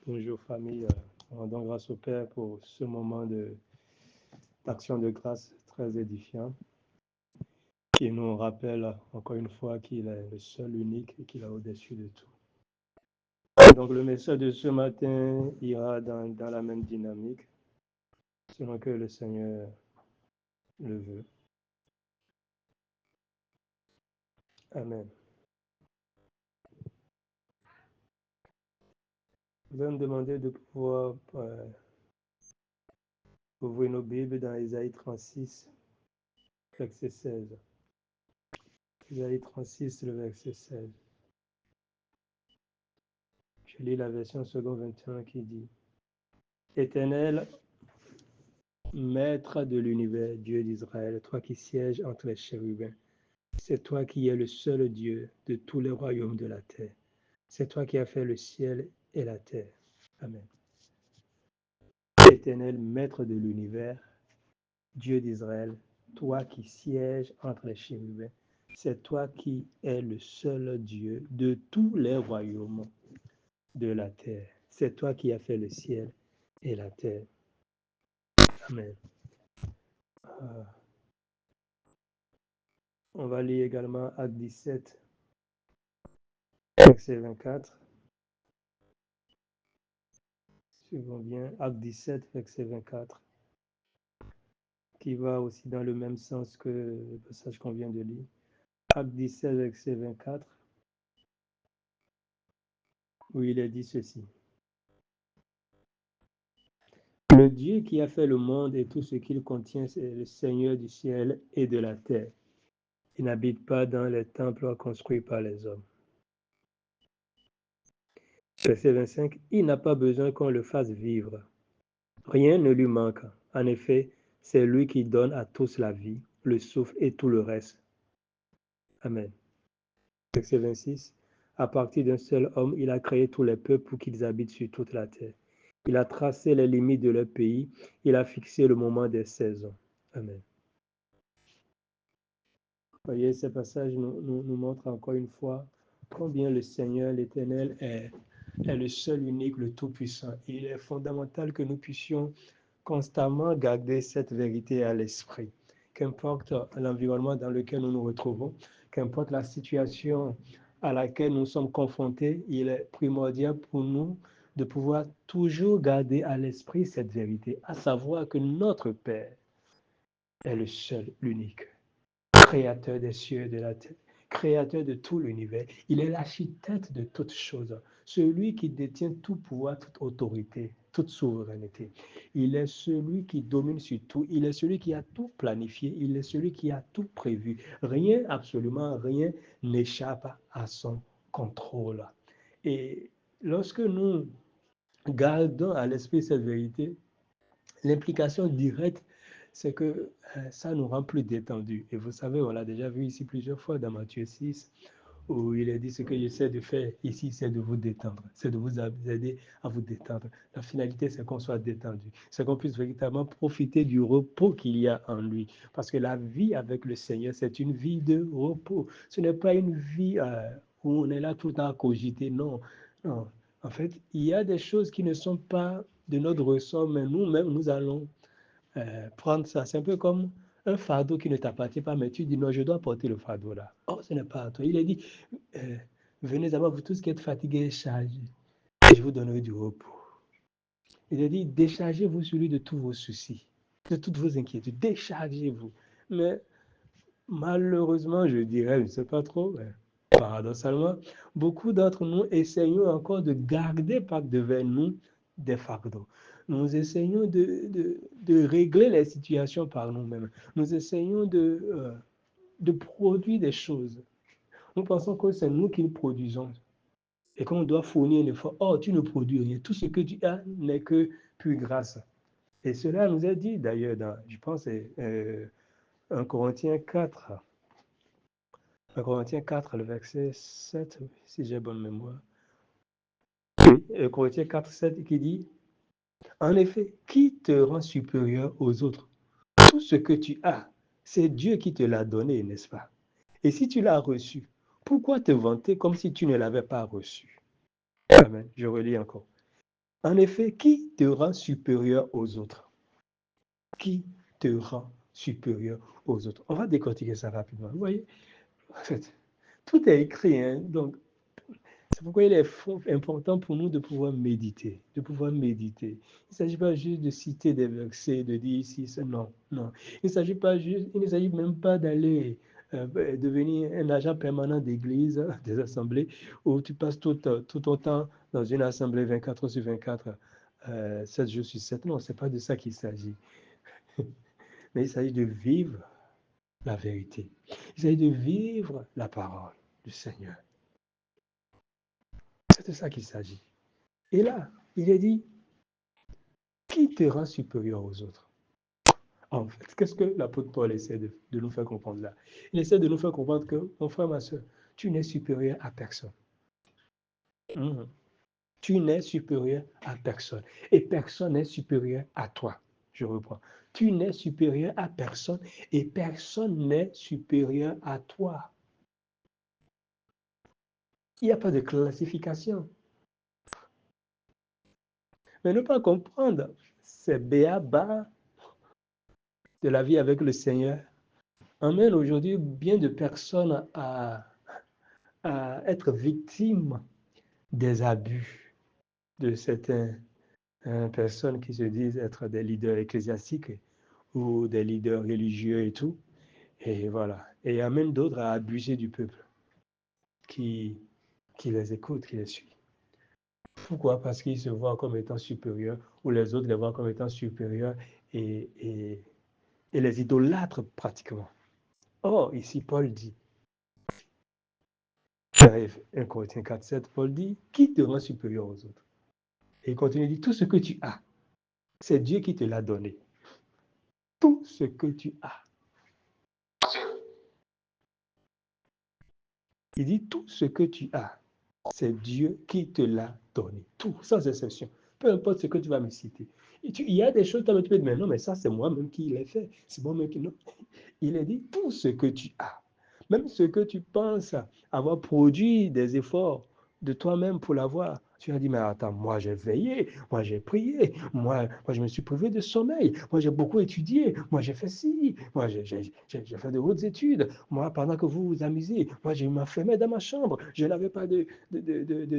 Bonjour famille, rendons grâce au Père pour ce moment d'action de grâce très édifiant qui nous rappelle encore une fois qu'il est le seul, unique et qu'il est au-dessus de tout. Donc le message de ce matin ira dans la même dynamique selon que le Seigneur le veut. Amen. Je vais me demander de pouvoir ouvrir nos Bibles dans Ésaïe 36, verset 16. Ésaïe 36, le verset 16. Je lis la version second 21 qui dit: Éternel, Maître de l'univers, Dieu d'Israël, toi qui sièges entre les chérubins, c'est toi qui es le seul Dieu de tous les royaumes de la terre. C'est toi qui as fait le ciel et la terre. Amen. Éternel, Maître de l'univers, Dieu d'Israël, toi qui sièges entre les chérubins, c'est toi qui es le seul Dieu de tous les royaumes de la terre. C'est toi qui as fait le ciel et la terre. Amen. On va lire également Acte 17, verset 24. Suivons bien Acte 17, verset 24, qui va aussi dans le même sens que le passage qu'on vient de lire. Acte 17, verset 24, où il est dit ceci: Le Dieu qui a fait le monde et tout ce qu'il contient, c'est le Seigneur du ciel et de la terre. Il n'habite pas dans les temples construits par les hommes. Verset 25, il n'a pas besoin qu'on le fasse vivre. Rien ne lui manque. En effet, c'est lui qui donne à tous la vie, le souffle et tout le reste. Amen. Verset 26. À partir d'un seul homme, il a créé tous les peuples pour qu'ils habitent sur toute la terre. Il a tracé les limites de leur pays. Il a fixé le moment des saisons. Amen. Voyez, ce passage nous montre encore une fois combien le Seigneur, l'Éternel, est le seul, unique, le Tout-Puissant. Il est fondamental que nous puissions constamment garder cette vérité à l'esprit. Qu'importe l'environnement dans lequel nous nous retrouvons, qu'importe la situation à laquelle nous sommes confrontés, il est primordial pour nous de pouvoir toujours garder à l'esprit cette vérité, à savoir que notre Père est le seul, l'unique, créateur des cieux et de la terre, créateur de tout l'univers. Il est l'architecte de toutes choses, celui qui détient tout pouvoir, toute autorité, toute souveraineté. Il est celui qui domine sur tout, il est celui qui a tout planifié, il est celui qui a tout prévu. Rien, absolument rien, n'échappe à son contrôle. Et lorsque nous gardons à l'esprit cette vérité, l'implication directe, c'est que ça nous rend plus détendus. Et vous savez, on l'a déjà vu ici plusieurs fois dans Matthieu 6, où il est dit: ce que j'essaie de faire ici, c'est de vous détendre, c'est de vous aider à vous détendre. La finalité, c'est qu'on soit détendu, c'est qu'on puisse véritablement profiter du repos qu'il y a en lui. Parce que la vie avec le Seigneur, c'est une vie de repos. Ce n'est pas une vie où on est là tout le temps à cogiter. Non, non. En fait, il y a des choses qui ne sont pas de notre ressort, mais nous-mêmes, nous allons prendre ça. C'est un peu comme un fardeau qui ne t'appartient pas, mais tu dis: non, je dois porter le fardeau là. Oh, ce n'est pas à toi. Il est dit: euh, venez à moi, vous tous qui êtes fatigués et chargés, et je vous donnerai du repos. Il est dit: déchargez-vous sur lui de tous vos soucis, de toutes vos inquiétudes. Déchargez-vous. Mais malheureusement, je dirais, je ne sais pas trop, mais paradoxalement, beaucoup d'entre nous essayons encore de garder par devant nous des fardeaux. Nous essayons de régler les situations par nous-mêmes. Nous essayons de produire des choses. Nous pensons que c'est nous qui le produisons et qu'on doit fournir un effort. Oh, tu ne produis rien. Tout ce que tu as n'est que pure grâce. Et cela nous est dit d'ailleurs dans, je pense, 1 Corinthiens 4. 1 Corinthiens 4, le verset 7, si j'ai bonne mémoire. Oui, 1 Corinthiens 4, 7, qui dit: en effet, qui te rend supérieur aux autres? Tout ce que tu as, c'est Dieu qui te l'a donné, n'est-ce pas? Et si tu l'as reçu, pourquoi te vanter comme si tu ne l'avais pas reçu? Amen. Je relis encore. En effet, qui te rend supérieur aux autres? Qui te rend supérieur aux autres? On va décortiquer ça rapidement. Vous voyez, en fait, tout est écrit, hein? Donc, c'est pourquoi il est important pour nous de pouvoir méditer, de pouvoir méditer. Il ne s'agit pas juste de citer des versets, de dire ici, non, non. Il ne s'agit même pas d'aller devenir un agent permanent d'église, des assemblées, où tu passes tout ton temps dans une assemblée 24 heures sur 24, 7 jours sur 7. Non, ce n'est pas de ça qu'il s'agit. Mais il s'agit de vivre la vérité. Il s'agit de vivre la parole du Seigneur. C'est de ça qu'il s'agit. Et là, il est dit, qui te rend supérieur aux autres? En fait, qu'est-ce que l'apôtre Paul essaie de nous faire comprendre là? Il essaie de nous faire comprendre que, mon frère, ma soeur, tu n'es supérieur à personne. Tu n'es supérieur à personne. Et personne n'est supérieur à toi. Je reprends. Tu n'es supérieur à personne et personne n'est supérieur à toi. Il n'y a pas de classification. Mais ne pas comprendre, c'est béaba de la vie avec le Seigneur emmène aujourd'hui bien de personnes à être victimes des abus de certaines personnes qui se disent être des leaders ecclésiastiques ou des leaders religieux et tout. Et voilà. Et amène d'autres à abuser du peuple qui les écoute, qui les suit. Pourquoi? Parce qu'ils se voient comme étant supérieurs ou les autres les voient comme étant supérieurs et les idolâtrent pratiquement. Or, ici, Paul dit, 1 Corinthiens 4, 7, Paul dit, qui te rend supérieur aux autres? Et il continue, dit, tout ce que tu as, c'est Dieu qui te l'a donné. Tout ce que tu as. Il dit, tout ce que tu as, c'est Dieu qui te l'a donné. Tout, sans exception. Peu importe ce que tu vas me citer. Il y a des choses, tu vas me dire, mais non, mais ça, c'est moi-même qui l'ai fait. C'est moi-même qui... Non. Il a dit, tout ce que tu as, même ce que tu penses avoir produit des efforts de toi-même pour l'avoir. Tu as dit, mais attends, moi j'ai veillé, moi j'ai prié, moi je me suis privé de sommeil, moi j'ai beaucoup étudié, moi j'ai fait ci, moi j'ai fait de hautes études, moi pendant que vous vous amusez, moi je m'enfermais dans ma chambre, je n'avais pas de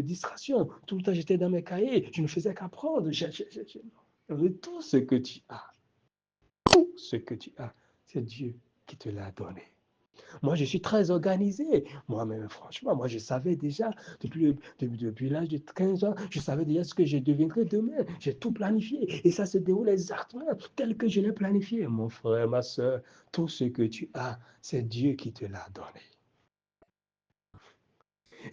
distraction, tout le temps j'étais dans mes cahiers, je ne faisais qu'apprendre. Tout ce que tu as, tout ce que tu as, c'est Dieu qui te l'a donné. Moi, je suis très organisé. Moi-même, franchement, moi, je savais déjà, depuis l'âge de 15 ans, je savais déjà ce que je deviendrais demain. J'ai tout planifié. Et ça se déroule exactement tel que je l'ai planifié. Mon frère, ma soeur, tout ce que tu as, c'est Dieu qui te l'a donné.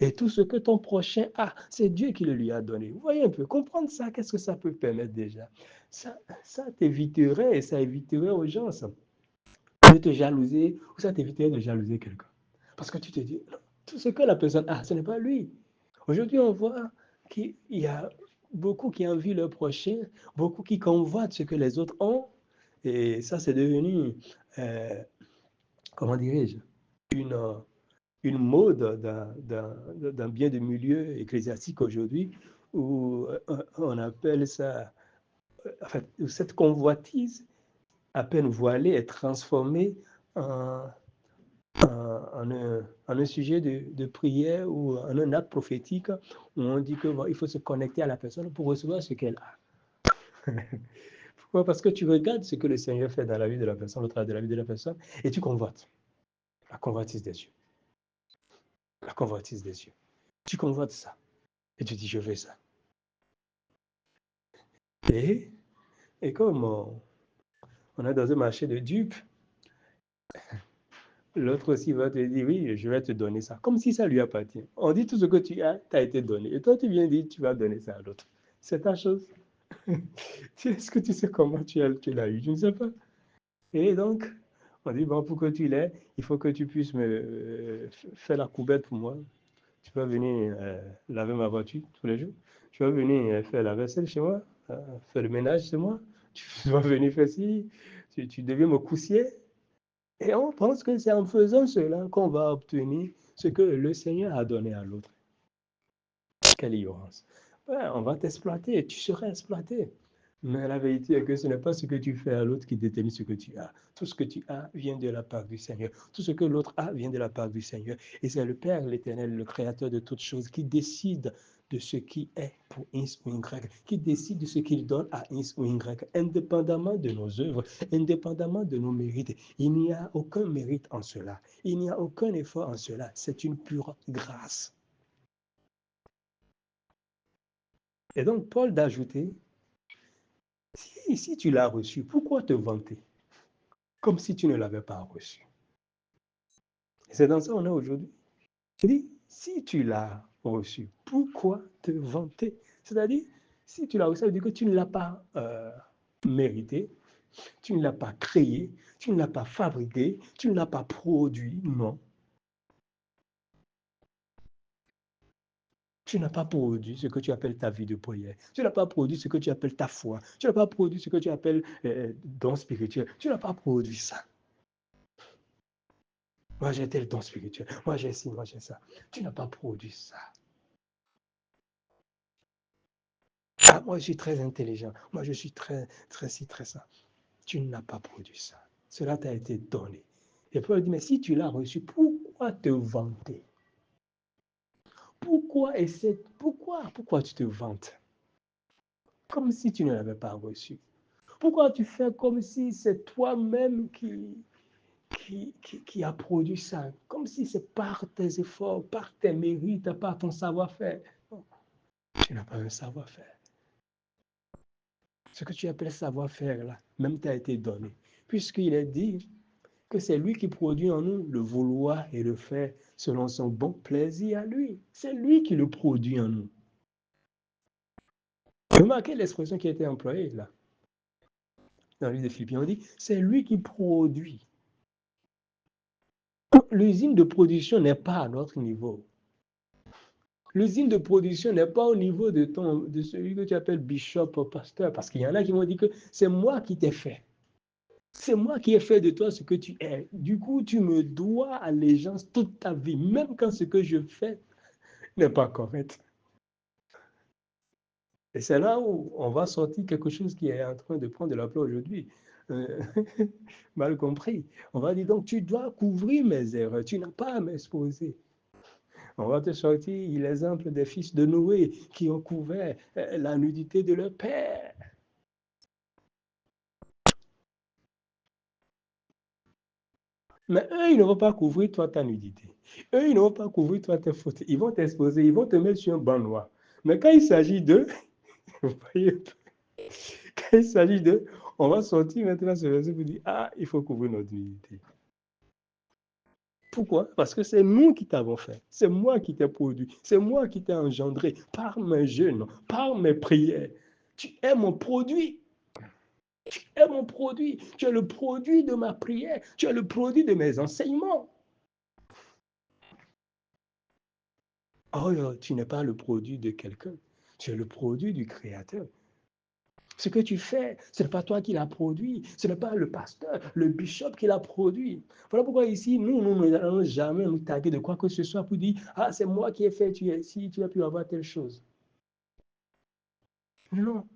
Et tout ce que ton prochain a, c'est Dieu qui le lui a donné. Vous voyez un peu, comprendre ça, qu'est-ce que ça peut permettre déjà? Ça t'éviterait, ça éviterait aux gens ça, de te jalouser, ou ça t'éviterait de jalouser quelqu'un. Parce que tu te dis, non, tout ce que la personne a, ce n'est pas lui. Aujourd'hui, on voit qu'il y a beaucoup qui envient leur prochain, beaucoup qui convoitent ce que les autres ont. Et ça, c'est devenu, comment dirais-je, une, une mode dans bien de milieux ecclésiastiques aujourd'hui, où on appelle ça, en fait, cette convoitise à peine voilée est transformée en, en un sujet de prière ou en un acte prophétique où on dit qu'il bon, faut se connecter à la personne pour recevoir ce qu'elle a. Pourquoi? Parce que tu regardes ce que le Seigneur fait dans la vie de la personne, au travers de la vie de la personne, et tu convoites. La convoitise des yeux. La convoitise des yeux. Tu convoites ça. Et tu dis, je veux ça. Et, et comme on est dans un marché de dupes, l'autre aussi va te dire, oui, je vais te donner ça, comme si ça lui appartient. On dit tout ce que tu as, t'a été donné. Et toi, tu viens dire, tu vas donner ça à l'autre. C'est ta chose. Est-ce que tu sais comment tu l'as eu? Je ne sais pas. Et donc, on dit, bon, pour que tu l'aies, il faut que tu puisses me faire la coubette pour moi. Tu vas venir laver ma voiture tous les jours. Tu vas venir faire la vaisselle chez moi, faire le ménage chez moi. Tu vas venir faire ci. Tu deviens mon coussier. Et on pense que c'est en faisant cela qu'on va obtenir ce que le Seigneur a donné à l'autre. Quelle ignorance. Ouais, on va t'exploiter, tu seras exploité. Mais la vérité est que ce n'est pas ce que tu fais à l'autre qui détermine ce que tu as. Tout ce que tu as vient de la part du Seigneur. Tout ce que l'autre a vient de la part du Seigneur. Et c'est le Père, l'Éternel, le Créateur de toutes choses, qui décide de ce qui est pour X ou Y, qui décide de ce qu'il donne à X ou Y, indépendamment de nos œuvres, indépendamment de nos mérites. Il n'y a aucun mérite en cela. Il n'y a aucun effort en cela. C'est une pure grâce. Et donc, Paul d'ajouter, si tu l'as reçu, pourquoi te vanter comme si tu ne l'avais pas reçu? C'est dans ça qu'on est aujourd'hui. Il dit, si tu l'as reçu, pourquoi te vanter? C'est-à-dire, si tu l'as reçu, ça veut dire que tu ne l'as pas mérité, tu ne l'as pas créé, tu ne l'as pas fabriqué, tu ne l'as pas produit, non. Tu n'as pas produit ce que tu appelles ta vie de prière. Tu n'as pas produit ce que tu appelles ta foi. Tu n'as pas produit ce que tu appelles don spirituel. Tu n'as pas produit ça. Moi, j'ai tel don spirituel. Moi, j'ai ci, moi, j'ai ça. Tu n'as pas produit ça. Ah, moi, je suis très intelligent. Moi, je suis très ci, très ça. Tu n'as pas produit ça. Cela t'a été donné. Et Paul dit, mais si tu l'as reçu, pourquoi te vanter? Pourquoi tu te vantes? Comme si tu ne l'avais pas reçu. Pourquoi tu fais comme si c'est toi-même qui a produit ça? Comme si c'est par tes efforts, par tes mérites, par ton savoir-faire. Non, tu n'as pas un savoir-faire. Ce que tu appelles savoir-faire, là, même t'a été donné. Puisqu'il est dit que c'est lui qui produit en nous le vouloir et le faire selon son bon plaisir à lui. C'est lui qui le produit en nous. Remarquez l'expression qui a été employée là. Dans le livre de Philippiens, on dit, c'est lui qui produit. L'usine de production n'est pas à notre niveau. L'usine de production n'est pas au niveau de celui que tu appelles bishop ou pasteur, parce qu'il y en a qui vont dire que c'est moi qui t'ai fait. C'est moi qui ai fait de toi ce que tu es. Du coup, tu me dois allégeance toute ta vie, même quand ce que je fais n'est pas correct. Et c'est là où on va sortir quelque chose qui est en train de prendre de l'ampleur aujourd'hui. Euh, mal compris. On va dire donc, tu dois couvrir mes erreurs, tu n'as pas à m'exposer. On va te sortir l'exemple des fils de Noé qui ont couvert la nudité de leur père. Mais eux, ils ne vont pas couvrir toi ta nudité. Eux, ils ne vont pas couvrir toi tes fautes. Ils vont t'exposer, ils vont te mettre sur un banc noir. Mais quand il s'agit d'eux, vous voyez, quand il s'agit d'eux, on va sortir maintenant ce verset pour dire, ah, il faut couvrir notre nudité. Pourquoi? Parce que c'est nous qui t'avons fait. C'est moi qui t'ai produit. C'est moi qui t'ai engendré par mes jeûnes, par mes prières. Tu es mon produit. Tu es mon produit. Tu es le produit de ma prière. Tu es le produit de mes enseignements. Oh, tu n'es pas le produit de quelqu'un. Tu es le produit du Créateur. Ce que tu fais, ce n'est pas toi qui l'as produit, ce n'est pas le pasteur, le bishop qui l'a produit. Voilà pourquoi ici, nous n'allons jamais nous taguer de quoi que ce soit pour dire, ah, c'est moi qui ai fait, tu es ici, tu as pu avoir telle chose. Non,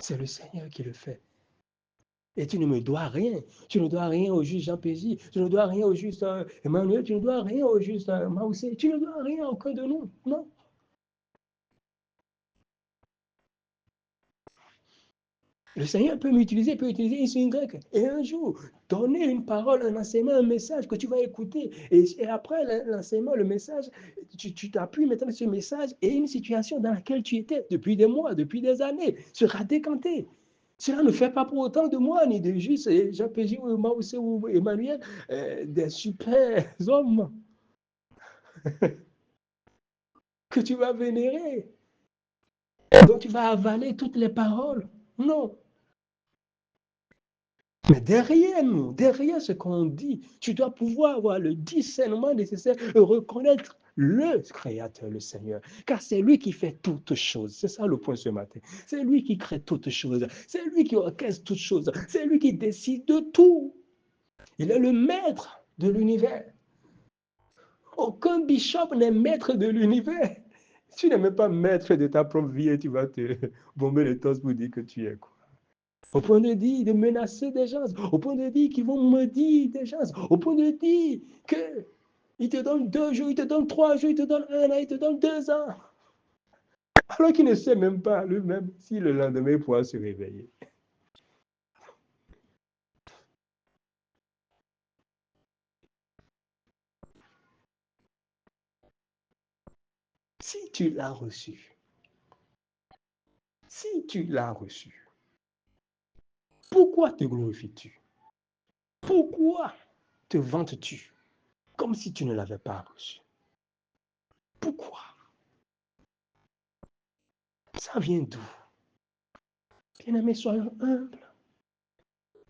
c'est le Seigneur qui le fait. Et tu ne me dois rien. Tu ne dois rien au juge Jean Pézy, tu ne dois rien au juge Emmanuel, tu ne dois rien au juge Maoussé, tu ne dois rien à aucun de nous. Non. Le Seigneur peut m'utiliser, peut utiliser X, Y. Et un jour, donner une parole, un enseignement, un message que tu vas écouter. Et après l'enseignement, le message, tu t'appuies maintenant sur ce message et une situation dans laquelle tu étais depuis des mois, depuis des années, sera décantée. Cela ne fait pas pour autant de moi, ni de juste Jean Pégy ou Maoussé ou Emmanuel, des super hommes que tu vas vénérer, dont tu vas avaler toutes les paroles. Non. Mais derrière nous, derrière ce qu'on dit, tu dois pouvoir avoir le discernement nécessaire et reconnaître le Créateur, le Seigneur. Car c'est lui qui fait toutes choses. C'est ça le point ce matin. C'est lui qui crée toutes choses. C'est lui qui orchestre toutes choses. C'est lui qui décide de tout. Il est le maître de l'univers. Aucun bishop n'est maître de l'univers. Tu n'es même pas maître de ta propre vie et tu vas te bomber le torse pour dire que tu es quoi. Au point de dire, de menacer des gens, au point de dire qu'ils vont maudire des gens, au point de dire que il te donne 2 jours, il te donne 3 jours, il te donne 1 an, il te donne 2 ans. Alors qu'il ne sait même pas lui-même si le lendemain il pourra se réveiller. Si tu l'as reçu, si tu l'as reçu, pourquoi te glorifies-tu? Pourquoi te vantes-tu comme si tu ne l'avais pas reçu? Pourquoi? Ça vient d'où? Bien-aimés, soyons humbles.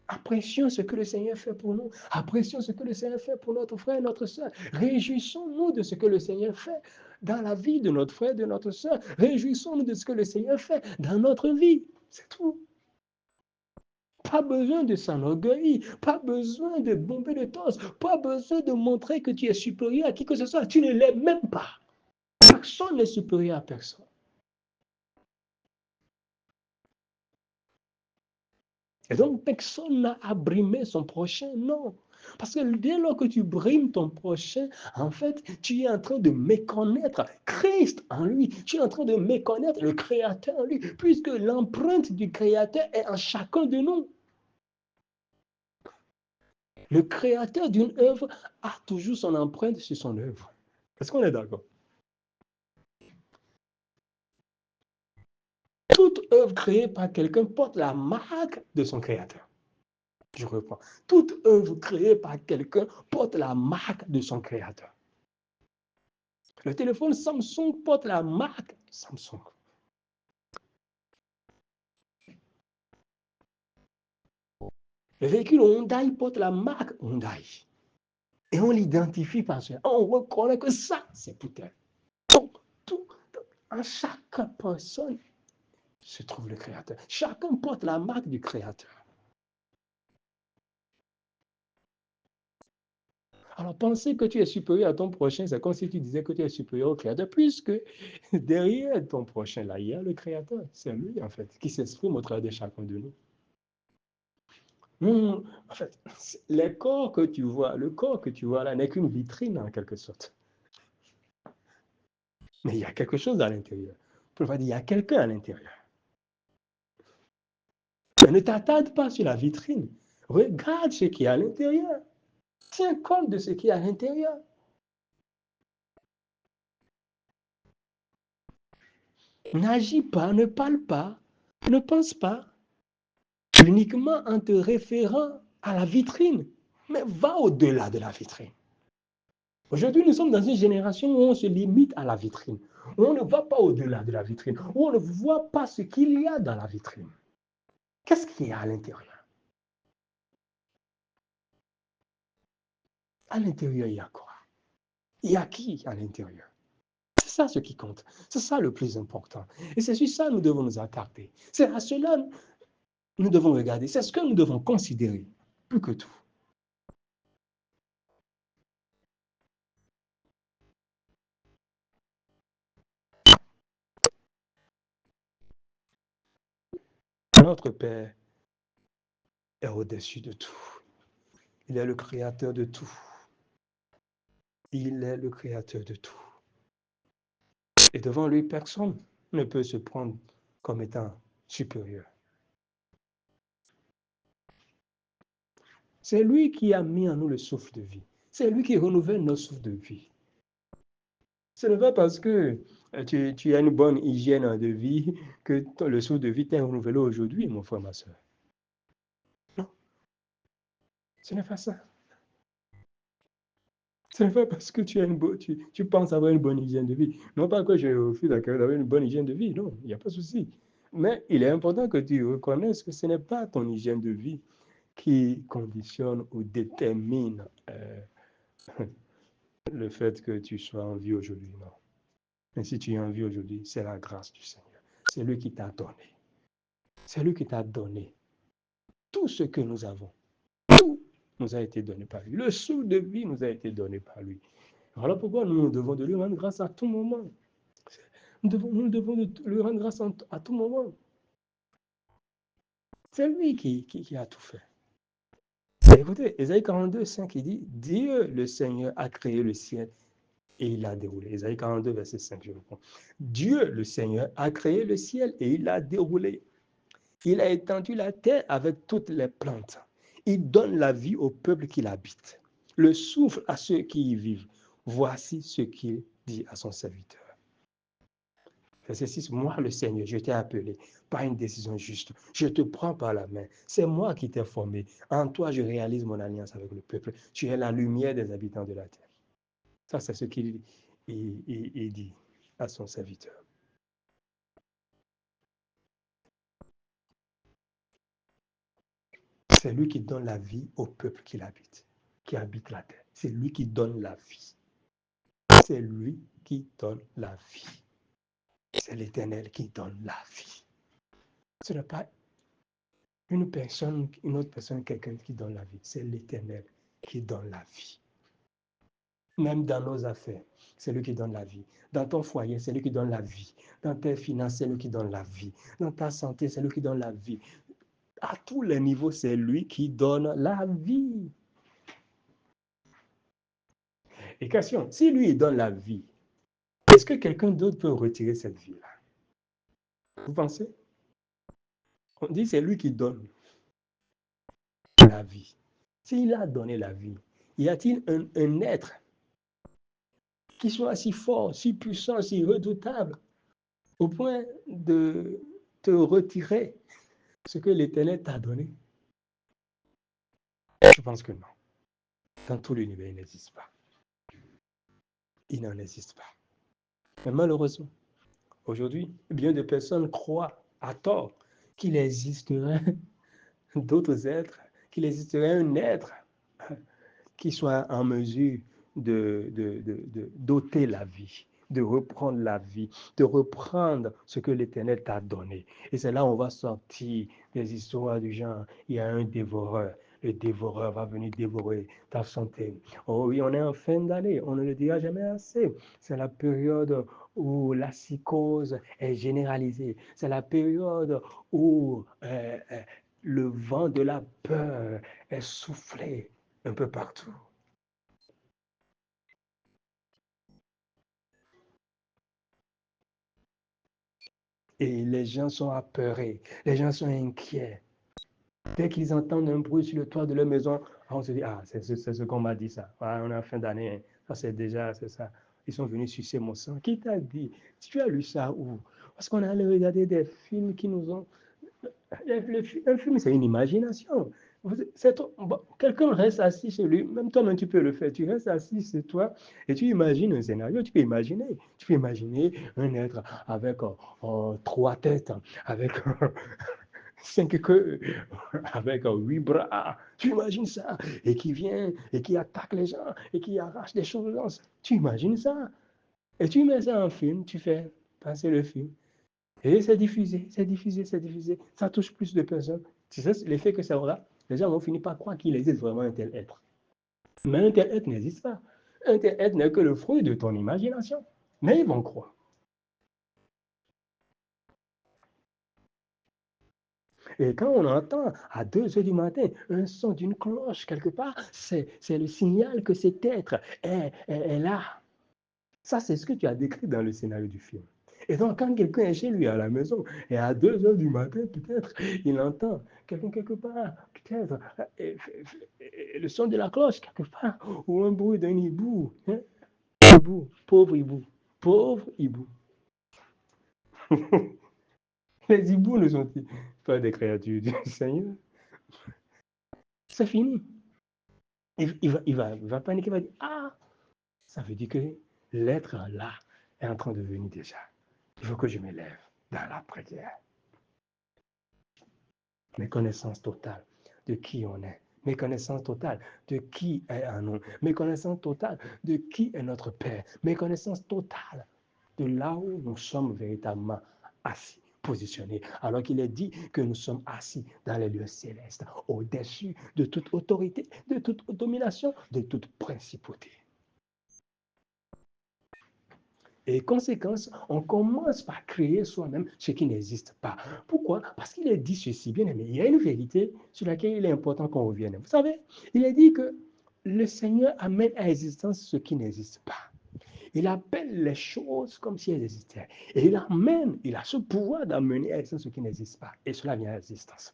Apprécions ce que le Seigneur fait pour nous. Apprécions ce que le Seigneur fait pour notre frère et notre soeur. Réjouissons-nous de ce que le Seigneur fait dans la vie de notre frère et de notre soeur. Réjouissons-nous de ce que le Seigneur fait dans notre vie. C'est tout. Pas besoin de s'enorgueillir, pas besoin de bomber le torse, pas besoin de montrer que tu es supérieur à qui que ce soit. Tu ne l'es même pas. Personne n'est supérieur à personne. Et donc, personne n'a à brimer son prochain, non. Parce que dès lors que tu brimes ton prochain, en fait, tu es en train de méconnaître Christ en lui. Tu es en train de méconnaître le Créateur en lui, puisque l'empreinte du Créateur est en chacun de nous. Le Créateur d'une œuvre a toujours son empreinte sur son œuvre. Est-ce qu'on est d'accord? Toute œuvre créée par quelqu'un porte la marque de son Créateur. Je reprends. Toute œuvre créée par quelqu'un porte la marque de son Créateur. Le téléphone Samsung porte la marque Samsung. Le véhicule Hyundai porte la marque Hyundai. Et on l'identifie par cela. On reconnaît que ça, c'est pour elle. En chaque personne se trouve le Créateur. Chacun porte la marque du Créateur. Alors, penser que tu es supérieur à ton prochain, c'est comme si tu disais que tu es supérieur au Créateur, puisque derrière ton prochain, là, il y a le Créateur. C'est lui, en fait, qui s'exprime au travers de chacun de nous. En fait, les corps que tu vois, le corps que tu vois là n'est qu'une vitrine en quelque sorte. Mais il y a quelque chose à l'intérieur. Pour dire, il y a quelqu'un à l'intérieur. Mais ne t'attarde pas sur la vitrine. Regarde ce qui est à l'intérieur. Tiens compte de ce qui est à l'intérieur. N'agis pas, ne parle pas, ne pense pas uniquement en te référant à la vitrine, mais va au-delà de la vitrine. Aujourd'hui, nous sommes dans une génération où on se limite à la vitrine, où on ne va pas au-delà de la vitrine, où on ne voit pas ce qu'il y a dans la vitrine. Qu'est-ce qu'il y a à l'intérieur? À l'intérieur, il y a quoi? Il y a qui à l'intérieur? C'est ça ce qui compte. C'est ça le plus important. Et c'est sur ça que nous devons nous attarder. C'est à cela que nous devons regarder. C'est ce que nous devons considérer, plus que tout. Notre Père est au-dessus de tout. Il est le créateur de tout. Il est le créateur de tout. Et devant lui, personne ne peut se prendre comme étant supérieur. C'est lui qui a mis en nous le souffle de vie. C'est lui qui renouvelle nos souffles de vie. Ce n'est pas parce que tu as une bonne hygiène de vie que le souffle de vie t'est renouvelé aujourd'hui, mon frère, ma soeur. Non, ce n'est pas ça. Ce n'est pas parce que tu penses avoir une bonne hygiène de vie. Non pas que je refuse d'avoir une bonne hygiène de vie, non, il n'y a pas de souci. Mais il est important que tu reconnaisses que ce n'est pas ton hygiène de vie qui conditionne ou détermine le fait que tu sois en vie aujourd'hui, non. Mais si tu es en vie aujourd'hui, c'est la grâce du Seigneur. C'est lui qui t'a donné. C'est lui qui t'a donné tout ce que nous avons. Tout nous a été donné par lui. Le souffle de vie nous a été donné par lui. Voilà pourquoi nous devons de lui rendre grâce à tout moment. Nous devons lui rendre grâce à tout moment. C'est lui qui a tout fait. Et écoutez, Ésaïe 42, 5, il dit, Dieu le Seigneur a créé le ciel et il l'a déroulé. Ésaïe 42, verset 5, je reprends. Dieu le Seigneur a créé le ciel et il l'a déroulé. Il a étendu la terre avec toutes les plantes. Il donne la vie au peuple qui l'habite, le souffle à ceux qui y vivent. Voici ce qu'il dit à son serviteur. Verset 6, moi le Seigneur, je t'ai appelé par une décision juste. Je te prends par la main. C'est moi qui t'ai formé. En toi, je réalise mon alliance avec le peuple. Tu es la lumière des habitants de la terre. Ça, c'est ce qu'il dit à son serviteur. C'est lui qui donne la vie au peuple qui habite la terre. C'est lui qui donne la vie. C'est lui qui donne la vie. C'est l'Éternel qui donne la vie. Ce n'est pas une autre personne, quelqu'un qui donne la vie. C'est l'Éternel qui donne la vie. Même dans nos affaires, c'est lui qui donne la vie. Dans ton foyer, c'est lui qui donne la vie. Dans tes finances, c'est lui qui donne la vie. Dans ta santé, c'est lui qui donne la vie. À tous les niveaux, c'est lui qui donne la vie. Et question, si lui, il donne la vie, est-ce que quelqu'un d'autre peut retirer cette vie-là? Vous pensez? On dit c'est lui qui donne la vie. S'il a donné la vie, y a-t-il un être qui soit si fort, si puissant, si redoutable, au point de te retirer ce que l'Éternel t'a donné? Je pense que non. Dans tout l'univers, il n'existe pas. Il n'en existe pas. Mais malheureusement, aujourd'hui, bien de personnes croient à tort qu'il existerait d'autres êtres, qu'il existerait un être qui soit en mesure d'ôter la vie, de reprendre la vie, de reprendre ce que l'Éternel t'a donné. Et c'est là où on va sortir des histoires du genre, il y a un dévoreur. Le dévoreur va venir dévorer ta santé. Oh oui, on est en fin d'année, on ne le dira jamais assez. C'est la période où la psychose est généralisée. C'est la période où le vent de la peur est soufflé un peu partout. Et les gens sont apeurés, les gens sont inquiets. Dès qu'ils entendent un bruit sur le toit de leur maison, on se dit, ah, c'est ce qu'on m'a dit ça. Ah, on est en fin d'année, ça c'est déjà, c'est ça. Ils sont venus sucer mon sang. Qui t'a dit? Tu as lu ça où? Parce qu'on a regardé des films qui nous ont un film, c'est une imagination. Bon, quelqu'un reste assis chez lui, même toi-même tu peux le faire. Tu restes assis chez toi et tu imagines un scénario. Tu peux imaginer un être avec trois têtes, avec cinq queues, avec huit bras. Tu imagines ça et qui vient et qui attaque les gens et qui arrache des choses. Tu imagines ça et tu mets ça en film. Tu fais passer le film. Et c'est diffusé, c'est diffusé, c'est diffusé. Ça touche plus de personnes. Tu sais l'effet que ça aura? Les gens vont finir par croire qu'il existe vraiment un tel être. Mais un tel être n'existe pas. Un tel être n'est que le fruit de ton imagination. Mais ils vont croire. Et quand on entend à 2 heures du matin un son d'une cloche quelque part, c'est le signal que cet être est là. Ça, c'est ce que tu as décrit dans le scénario du film. Et donc, quand quelqu'un est chez lui à la maison, et à 2 heures du matin, peut-être, il entend quelqu'un quelque part, peut-être, le son de la cloche quelque part, ou un bruit d'un hibou. Hein? Hibou, pauvre hibou, pauvre hibou. Les hiboux ne sont pas des créatures du Seigneur. C'est fini. Il va paniquer, il va dire, ah, ça veut dire que l'être là est en train de venir déjà. Il faut que je me lève dans la prière. Méconnaissance totale de qui on est, méconnaissance totale de qui est en nous, méconnaissance totale de qui est notre Père, méconnaissance totale de là où nous sommes véritablement assis, positionnés, alors qu'il est dit que nous sommes assis dans les lieux célestes, au-dessus de toute autorité, de toute domination, de toute principauté. Et conséquence, on commence par créer soi-même ce qui n'existe pas. Pourquoi? Parce qu'il est dit ceci, bien aimé. Il y a une vérité sur laquelle il est important qu'on revienne. Vous savez, il est dit que le Seigneur amène à l'existence ce qui n'existe pas. Il appelle les choses comme si elles existaient. Et il a ce pouvoir d'amener à l'existence ce qui n'existe pas. Et cela vient à l'existence.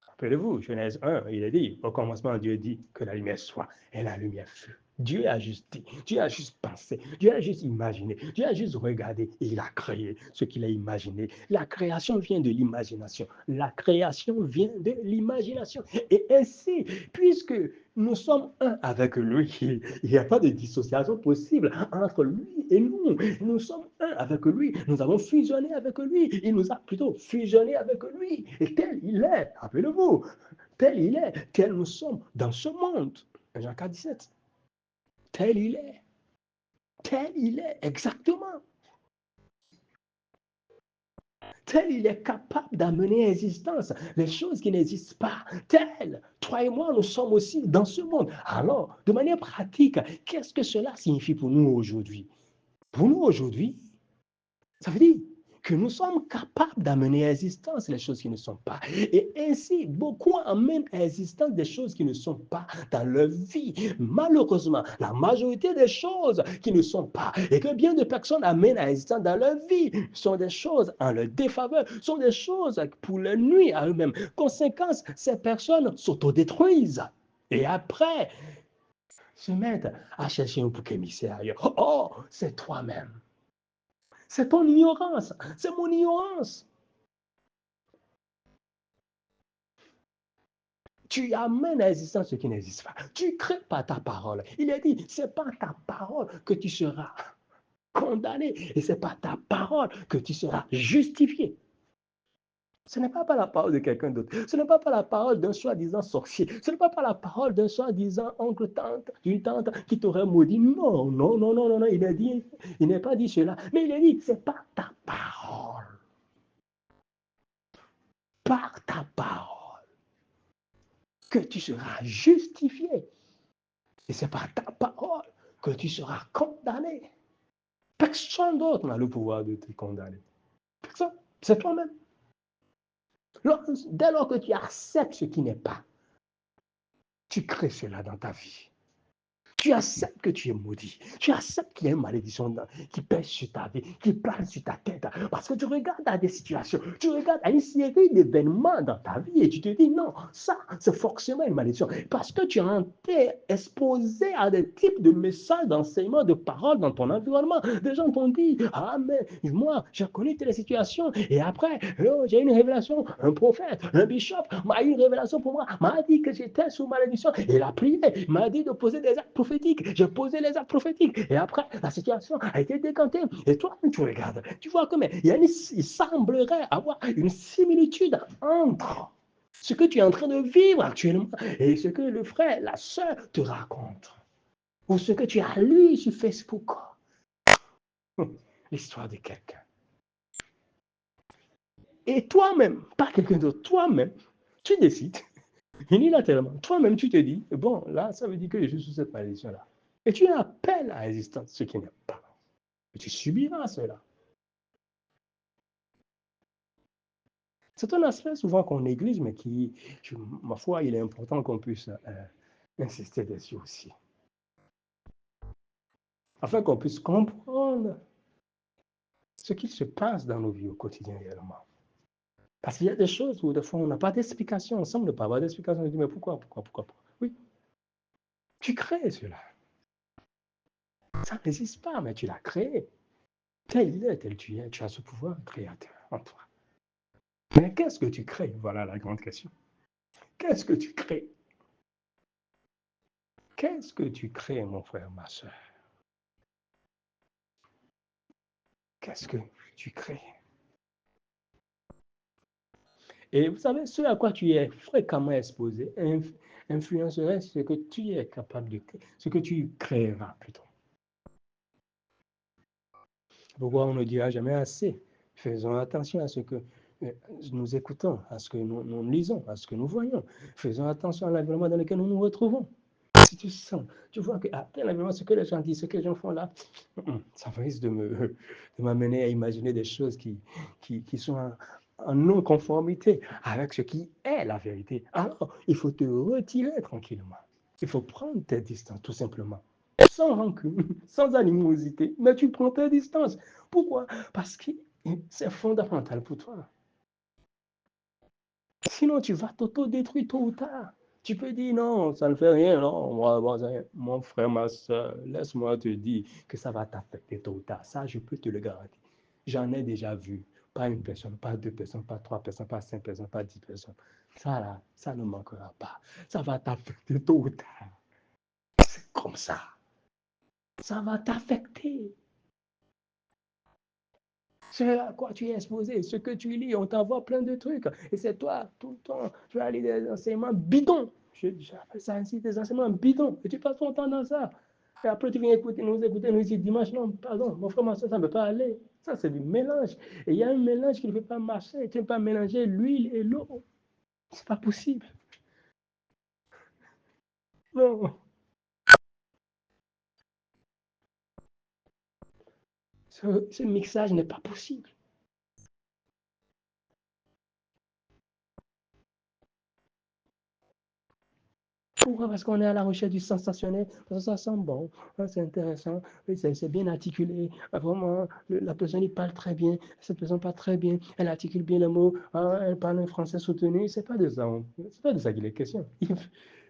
Rappelez-vous, Genèse 1, il est dit, au commencement, Dieu dit que la lumière soit, et la lumière fut. Dieu a juste dit, Dieu a juste pensé, Dieu a juste imaginé, Dieu a juste regardé et il a créé ce qu'il a imaginé. La création vient de l'imagination. La création vient de l'imagination. Et ainsi, puisque nous sommes un avec lui, il n'y a pas de dissociation possible entre lui et nous. Nous sommes un avec lui. Nous avons fusionné avec lui. Il nous a plutôt fusionné avec lui. Et tel il est, rappelez-vous, tel il est, tel nous sommes dans ce monde. Jean 4, 17. Tel il est, exactement. Tel il est capable d'amener à l'existence les choses qui n'existent pas. Tel, toi et moi, nous sommes aussi dans ce monde. Alors, de manière pratique, qu'est-ce que cela signifie pour nous aujourd'hui? Pour nous aujourd'hui, ça veut dire que nous sommes capables d'amener à l'existence les choses qui ne sont pas. Et ainsi, beaucoup amènent à l'existence des choses qui ne sont pas dans leur vie. Malheureusement, la majorité des choses qui ne sont pas et que bien de personnes amènent à l'existence dans leur vie sont des choses en leur défaveur, sont des choses pour leur nuire à eux-mêmes. Conséquence, ces personnes s'autodétruisent. Et après, se mettent à chercher un bouc émissaire ailleurs. Oh, c'est toi-même. C'est ton ignorance. C'est mon ignorance. Tu amènes à l'existence ce qui n'existe pas. Tu crées par ta parole. Il a dit, c'est par ta parole que tu seras condamné et c'est par ta parole que tu seras justifié. Ce n'est pas par la parole de quelqu'un d'autre. Ce n'est pas par la parole d'un soi-disant sorcier. Ce n'est pas par la parole d'un soi-disant oncle, tante, d'une tante qui t'aurait maudit. Non, non, non, non, non, non. Il n'est pas dit cela. Mais il a dit, c'est par ta parole. Par ta parole que tu seras justifié. Et c'est par ta parole que tu seras condamné. Personne d'autre n'a le pouvoir de te condamner. Personne. C'est toi-même. Dès lors que tu acceptes ce qui n'est pas, tu crées cela dans ta vie. Tu acceptes que tu es maudit. Tu acceptes qu'il y a une malédiction qui pèse sur ta vie, qui plane sur ta tête. Parce que tu regardes à des situations, tu regardes à une série d'événements dans ta vie et tu te dis non, ça, c'est forcément une malédiction. Parce que tu as été exposé à des types de messages, d'enseignements, de paroles dans ton environnement. Des gens t'ont dit, ah mais moi, j'ai connu telle situation et après, j'ai une révélation, un prophète, un bishop m'a eu une révélation pour moi, m'a dit que j'étais sous malédiction. Et il a prié, m'a dit de poser des actes prophétiques. J'ai posé les actes prophétiques. Et après, la situation a été décantée. Et toi, tu regardes, tu vois que il semblerait avoir une similitude entre ce que tu es en train de vivre actuellement et ce que le frère, la soeur te raconte. Ou ce que tu as lu sur Facebook. L'histoire de quelqu'un. Et toi-même, pas quelqu'un d'autre, toi-même, tu décides, unilatéralement, toi-même, tu te dis, bon, là, ça veut dire que je suis sous cette malédiction-là. Et tu appelles à l'existence ce qui n'est pas. Et tu subiras cela. C'est un aspect souvent qu'on néglige, mais qui, ma foi, il est important qu'on puisse insister dessus aussi. Afin qu'on puisse comprendre ce qui se passe dans nos vies au quotidien réellement. Parce qu'il y a des choses où, des fois, on n'a pas d'explication. On semble ne pas avoir d'explication. On dit, mais pourquoi? Oui, tu crées cela. Ça n'existe pas, mais tu l'as créé. Tel il est, tel tu es, tu as ce pouvoir créateur en toi. Mais qu'est-ce que tu crées? Voilà la grande question. Qu'est-ce que tu crées? Qu'est-ce que tu crées, mon frère, ma soeur? Qu'est-ce que tu crées? Et vous savez, ce à quoi tu es fréquemment exposé influencerait ce que tu es capable de créer, ce que tu créeras plutôt. Pourquoi on ne dira jamais assez? Faisons attention à ce que nous écoutons, à ce que nous lisons, à ce que nous voyons. Faisons attention à l'environnement dans lequel nous nous retrouvons. si tu sens, tu vois que, évidemment, ce que les gens disent, ce que les gens font là, ça risque de m'amener à imaginer des choses qui sont en non-conformité avec ce qui est la vérité. Alors, il faut te retirer tranquillement. Il faut prendre tes distances, tout simplement. Sans rancune, sans animosité, mais tu prends tes distances. Pourquoi? Parce que c'est fondamental pour toi. Sinon, tu vas t'auto-détruire tôt ou tard. Tu peux dire non, ça ne fait rien, non, mon frère, ma soeur, laisse-moi te dire que ça va t'affecter tôt ou tard. Ça, je peux te le garantir. J'en ai déjà vu. Pas une personne, pas deux personnes, pas trois personnes, pas cinq personnes, pas 10 personnes. Ça, là, ça ne manquera pas. Ça va t'affecter tôt ou tard. C'est comme ça. Ça va t'affecter. Ce à quoi tu es exposé, ce que tu lis, on t'envoie plein de trucs. Et c'est toi, tout le temps, tu vas lire des enseignements bidons. J'appelle ça ainsi, des enseignements bidons. Et tu passes ton temps dans ça. Et après, tu viens écouter, nous ici dimanche. Non, pardon, mon frère, ça ne peut pas aller. Ça, c'est du mélange. Et il y a un mélange qui ne peut pas marcher. Tu ne peux pas mélanger l'huile et l'eau. C'est pas possible. Non. Ce mixage n'est pas possible. Pourquoi? Parce qu'on est à la recherche du sensationnel, parce que ça sent bon, c'est intéressant, c'est bien articulé, vraiment, la personne il parle très bien, cette personne parle très bien, elle articule bien les mots, elle parle un français soutenu, c'est pas de ça, c'est pas de ça qu'il est question.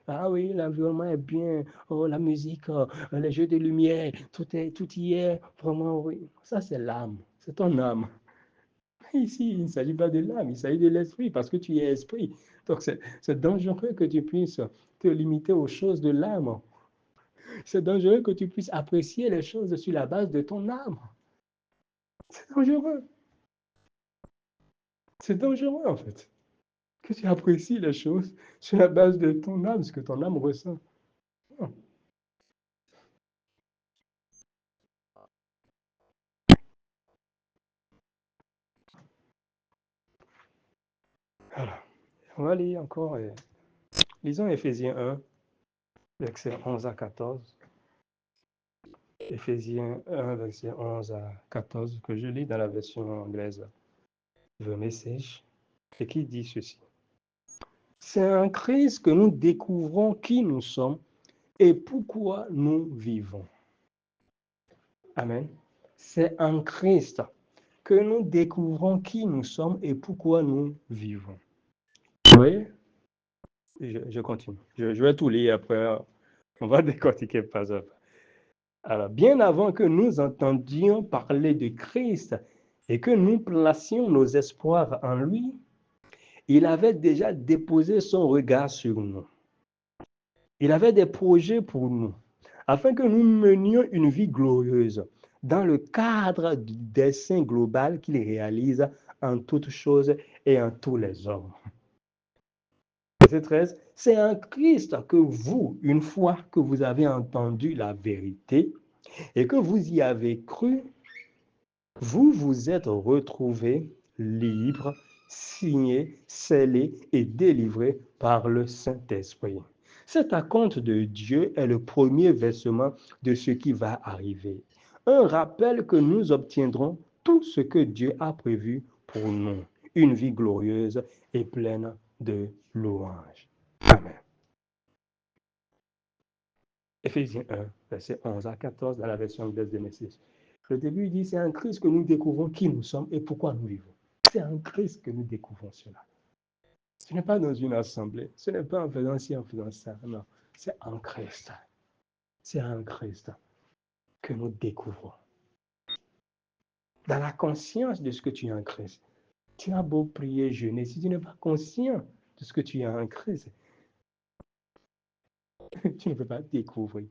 Ah oui, l'environnement est bien, oh, la musique, les jeux de lumière, tout y est, vraiment, oui. Ça, c'est l'âme, c'est ton âme. Ici, il ne s'agit pas de l'âme, il s'agit de l'esprit, parce que tu es esprit. Donc, c'est dangereux que tu puisses te limiter aux choses de l'âme. C'est dangereux que tu puisses apprécier les choses sur la base de ton âme. C'est dangereux. C'est dangereux, en fait. Que tu apprécies les choses sur la base de ton âme, ce que ton âme ressent. Non. Alors, on va lire encore. Lisons Éphésiens 1, versets 11 à 14. Éphésiens 1, verset 11 à 14, que je lis dans la version anglaise, The Message, et qui dit ceci. C'est en Christ que nous découvrons qui nous sommes et pourquoi nous vivons. Amen. C'est en Christ que nous découvrons qui nous sommes et pourquoi nous vivons. Vous voyez? Je continue. Je vais tout lire après. On va décortiquer pas à pas. Alors, bien avant que nous entendions parler de Christ et que nous placions nos espoirs en lui, il avait déjà déposé son regard sur nous. Il avait des projets pour nous, afin que nous menions une vie glorieuse dans le cadre du dessein global qu'il réalise en toutes choses et en tous les hommes. Verset 13, c'est en Christ que vous, une fois que vous avez entendu la vérité et que vous y avez cru, vous vous êtes retrouvés libres, signés, scellés et délivrés par le Saint-Esprit. Cet acompte de Dieu est le premier versement de ce qui va arriver. Un rappel que nous obtiendrons tout ce que Dieu a prévu pour nous. Une vie glorieuse et pleine de louanges. Amen. Éphésiens 1, verset 11 à 14 dans la version anglaise de Message. Le début dit, c'est en Christ que nous découvrons qui nous sommes et pourquoi nous vivons. C'est en Christ que nous découvrons cela. Ce n'est pas dans une assemblée, ce n'est pas en faisant ci, en faisant ça, non. C'est en Christ. C'est en Christ que nous découvrons. Dans la conscience de ce que tu es en Christ. Tu as beau prier, jeûner, si tu n'es pas conscient de ce que tu es en Christ, tu ne peux pas découvrir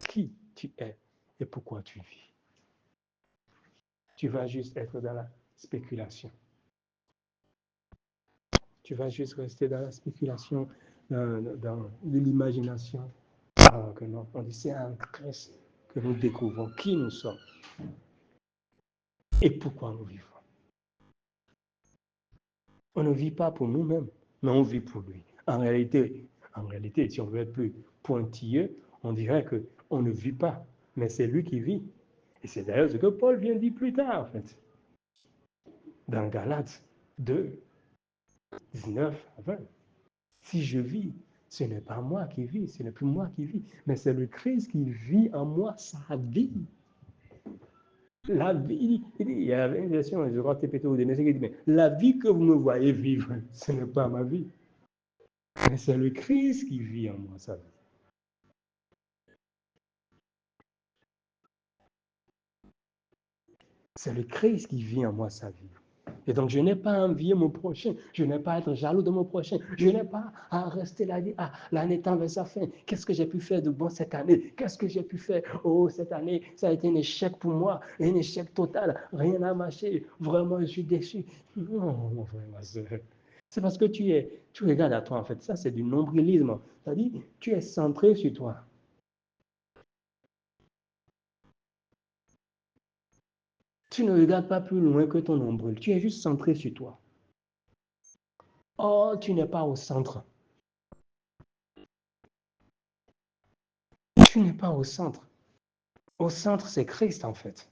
qui tu es et pourquoi tu vis. Tu vas juste être dans la spéculation. Tu vas juste rester dans la spéculation, dans l'imagination. Alors que non, on dit c'est en Christ que nous découvrons qui nous sommes et pourquoi nous vivons. On ne vit pas pour nous-mêmes, mais on vit pour lui. En réalité, si on veut être plus pointilleux, On dirait qu'on ne vit pas, mais c'est lui qui vit. Et c'est d'ailleurs ce que Paul vient dire plus tard, en fait, dans Galates 2, 19 à 20. Si je vis, ce n'est pas moi qui vis, ce n'est plus moi qui vis, mais c'est le Christ qui vit en moi sa vie. La vie, il y a une version, je crois, TPT ou DNC qui dit, mais la vie que vous me voyez vivre, ce n'est pas ma vie. Mais c'est le Christ qui vit en moi sa vie. C'est le Christ qui vit en moi sa vie. Et donc, je n'ai pas à envier mon prochain. Je n'ai pas à être jaloux de mon prochain. Je n'ai pas à rester là, dire, ah, l'année tend vers sa fin. Qu'est-ce que j'ai pu faire de bon cette année? Qu'est-ce que j'ai pu faire? Oh, cette année, ça a été un échec pour moi. Un échec total. Rien n'a marché. Vraiment, je suis déçu. Non, mon frère, ma soeur. C'est parce que tu regardes à toi, en fait. Ça, c'est du nombrilisme. C'est-à-dire, tu es centré sur toi. Tu ne regardes pas plus loin que ton nombril. Tu es juste centré sur toi. Oh, tu n'es pas au centre. Tu n'es pas au centre. Au centre, c'est Christ, en fait.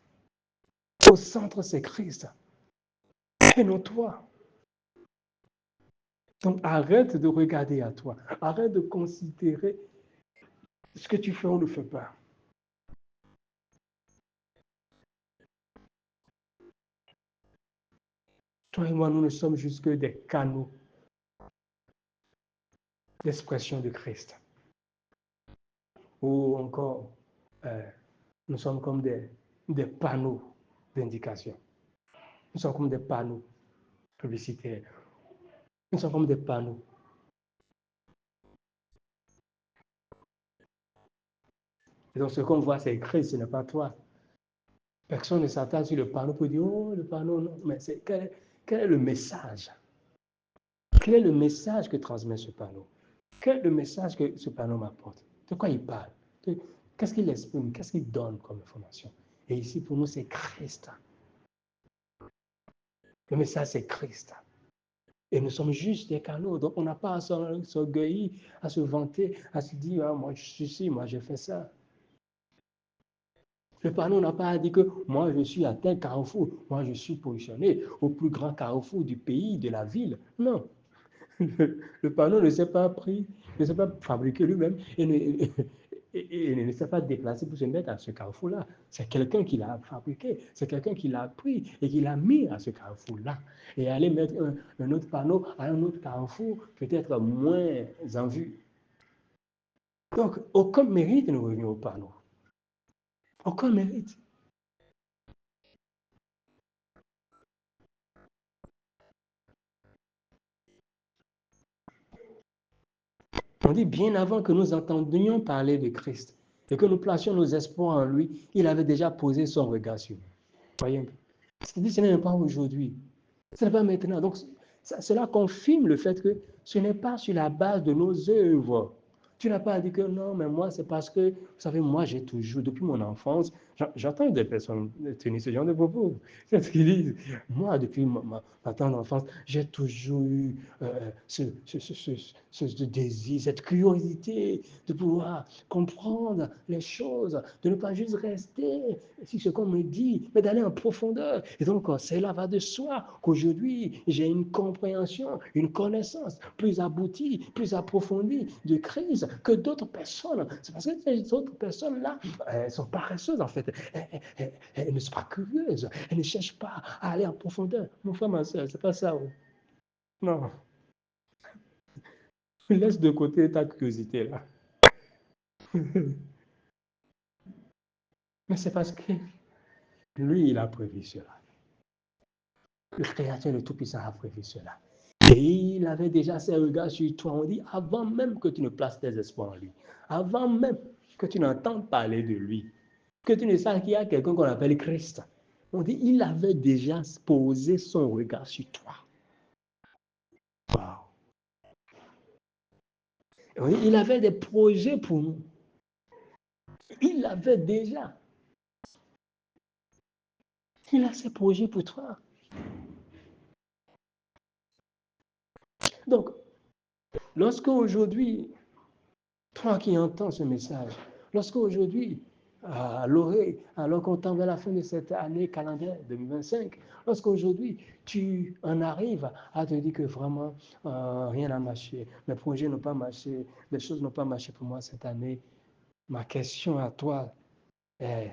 Au centre, c'est Christ. Et non toi. Donc, arrête de regarder à toi. Arrête de considérer ce que tu fais ou ne fais pas. Toi et moi, nous ne sommes juste que des canaux d'expression de Christ. Ou encore, nous sommes comme des panneaux d'indication. Nous sommes comme des panneaux publicitaires. Nous sommes comme des panneaux. Et donc, ce qu'on voit, c'est Christ, ce n'est pas toi. Personne ne s'attache sur le panneau pour dire, oh, le panneau, non. Mais quel est le message? Quel est le message que transmet ce panneau? Quel est le message que ce panneau m'apporte? De quoi il parle? Qu'est-ce qu'il exprime? Qu'est-ce qu'il donne comme information? Et ici, pour nous, c'est Christ. Le message, c'est Christ. Et nous sommes juste des canaux. Donc, on n'a pas à s'orgueillir, à se vanter, à se dire, ah, moi, je suis ici, moi, j'ai fait ça. Le panneau n'a pas à dire que moi, je suis à tel carrefour, moi, je suis positionné au plus grand carrefour du pays, de la ville. Non. Le panneau ne s'est pas pris, ne s'est pas fabriqué lui-même et ne s'est pas déplacé pour se mettre à ce carrefour-là. C'est quelqu'un qui l'a fabriqué, c'est quelqu'un qui l'a pris et qui l'a mis à ce carrefour-là. Et aller mettre un autre panneau à un autre carrefour, peut-être moins en vue. Donc, aucun mérite ne revient au panneau. Aucun mérite. On dit bien avant que nous entendions parler de Christ et que nous placions nos espoirs en lui, il avait déjà posé son regard sur nous. Voyez un peu. C'est-à-dire, ce n'est pas aujourd'hui. Ce n'est pas maintenant. Donc, cela confirme le fait que ce n'est pas sur la base de nos œuvres. Tu n'as pas à dire que non, mais moi, c'est parce que, vous savez, moi, j'ai toujours, depuis mon enfance, j'entends des personnes tenir ce genre de propos. C'est ce qu'ils disent. Moi, depuis ma tendre enfance, j'ai toujours eu ce désir, cette curiosité de pouvoir comprendre les choses, de ne pas juste rester sur ce qu'on me dit, mais d'aller en profondeur. Et donc, cela va de soi qu'aujourd'hui, j'ai une compréhension, une connaissance plus aboutie, plus approfondie de Christ que d'autres personnes. C'est parce que ces autres personnes-là, elles sont paresseuses en fait. Elles ne sont pas curieuses. Elles ne cherchent pas à aller en profondeur. Mon frère, ma soeur, c'est pas ça. Oh. Non. Laisse de côté ta curiosité là. Mais c'est parce que lui, il a prévu cela. Le Créateur, le Tout-Puissant a prévu cela. Et il avait déjà ses regards sur toi. On dit avant même que tu ne places tes espoirs en lui, avant même que tu n'entendes parler de lui, que tu ne saches qu'il y a quelqu'un qu'on appelle Christ. On dit il avait déjà posé son regard sur toi. Wow. On dit, il avait des projets pour nous. Il l'avait déjà. Il a ses projets pour toi. Donc, lorsque aujourd'hui, toi qui entends ce message, Lorsqu'aujourd'hui, alors qu'on tend vers la fin de cette année calendaire 2025, lorsqu'aujourd'hui, tu en arrives à te dire que vraiment rien n'a marché, mes projets n'ont pas marché, les choses n'ont pas marché pour moi cette année, ma question à toi est,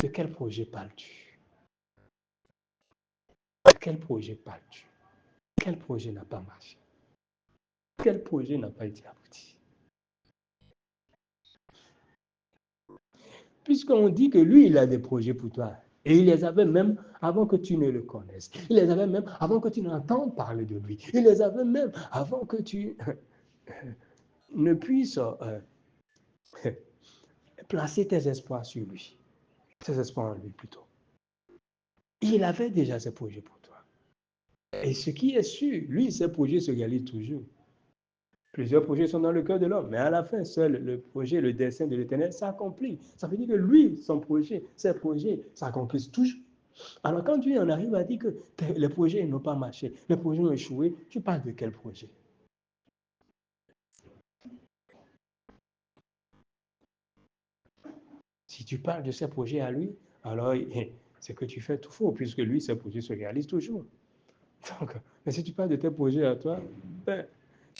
de quel projet parles-tu? De quel projet parles-tu? Quel projet n'a pas marché? Quel projet n'a pas été abouti? Puisqu'on dit que lui, il a des projets pour toi. Et il les avait même avant que tu ne le connaisses. Il les avait même avant que tu n'entendes parler de lui. Il les avait même avant que tu ne puisses placer tes espoirs sur lui. Tes espoirs en lui plutôt. Il avait déjà ses projets pour toi. Et ce qui est sûr, lui, ses projets se réalisent toujours. Plusieurs projets sont dans le cœur de l'homme, mais à la fin, seul le projet, le dessein de l'Éternel s'accomplit. Ça veut dire que lui, son projet, ses projets s'accomplissent toujours. Alors quand tu en arrives à dire que les projets n'ont pas marché, les projets ont échoué, tu parles de quel projet? Si tu parles de ces projets à lui, alors c'est que tu fais tout faux, puisque lui, ses projets se réalisent toujours. Donc, mais si tu parles de tes projets à toi, ben,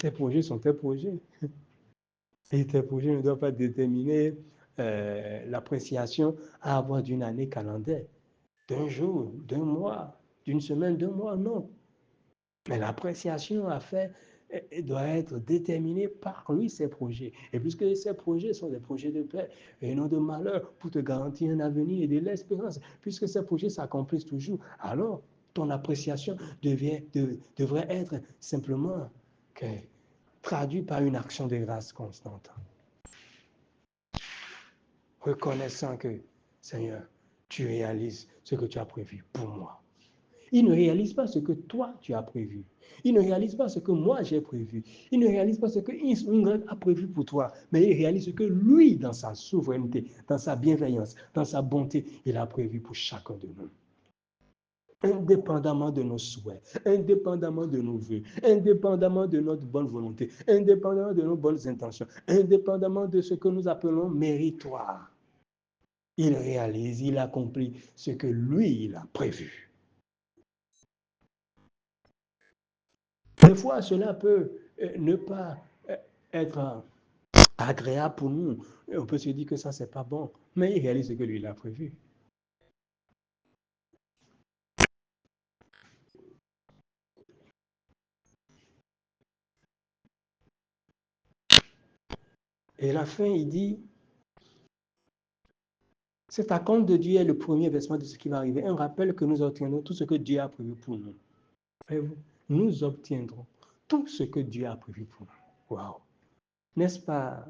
tes projets sont tes projets. Et tes projets ne doivent pas déterminer l'appréciation à avoir d'une année calendaire, d'un jour, d'un mois, d'une semaine, d'un mois, non. Mais l'appréciation à faire doit être déterminée par lui, ses projets. Et puisque ces projets sont des projets de paix et non de malheur pour te garantir un avenir et de l'espérance, puisque ces projets s'accomplissent toujours, alors ton appréciation devrait être simplement traduite par une action de grâce constante. Reconnaissant que, Seigneur, tu réalises ce que tu as prévu pour moi. Il ne réalise pas ce que toi, tu as prévu. Il ne réalise pas ce que moi, j'ai prévu. Il ne réalise pas ce que Ingrid a prévu pour toi. Mais il réalise ce que lui, dans sa souveraineté, dans sa bienveillance, dans sa bonté, il a prévu pour chacun de nous. Indépendamment de nos souhaits, indépendamment de nos vœux, indépendamment de notre bonne volonté, indépendamment de nos bonnes intentions, indépendamment de ce que nous appelons méritoire. Il réalise, il accomplit ce que lui, il a prévu. Des fois, cela peut ne pas être agréable pour nous. On peut se dire que ça, c'est pas bon. Mais il réalise ce que lui, il a prévu. Et la fin, il dit, cet acompte de Dieu est le premier versement de ce qui va arriver. Un rappel que nous obtiendrons tout ce que Dieu a prévu pour nous. Voyez-vous, nous obtiendrons tout ce que Dieu a prévu pour nous. Waouh! N'est-ce pas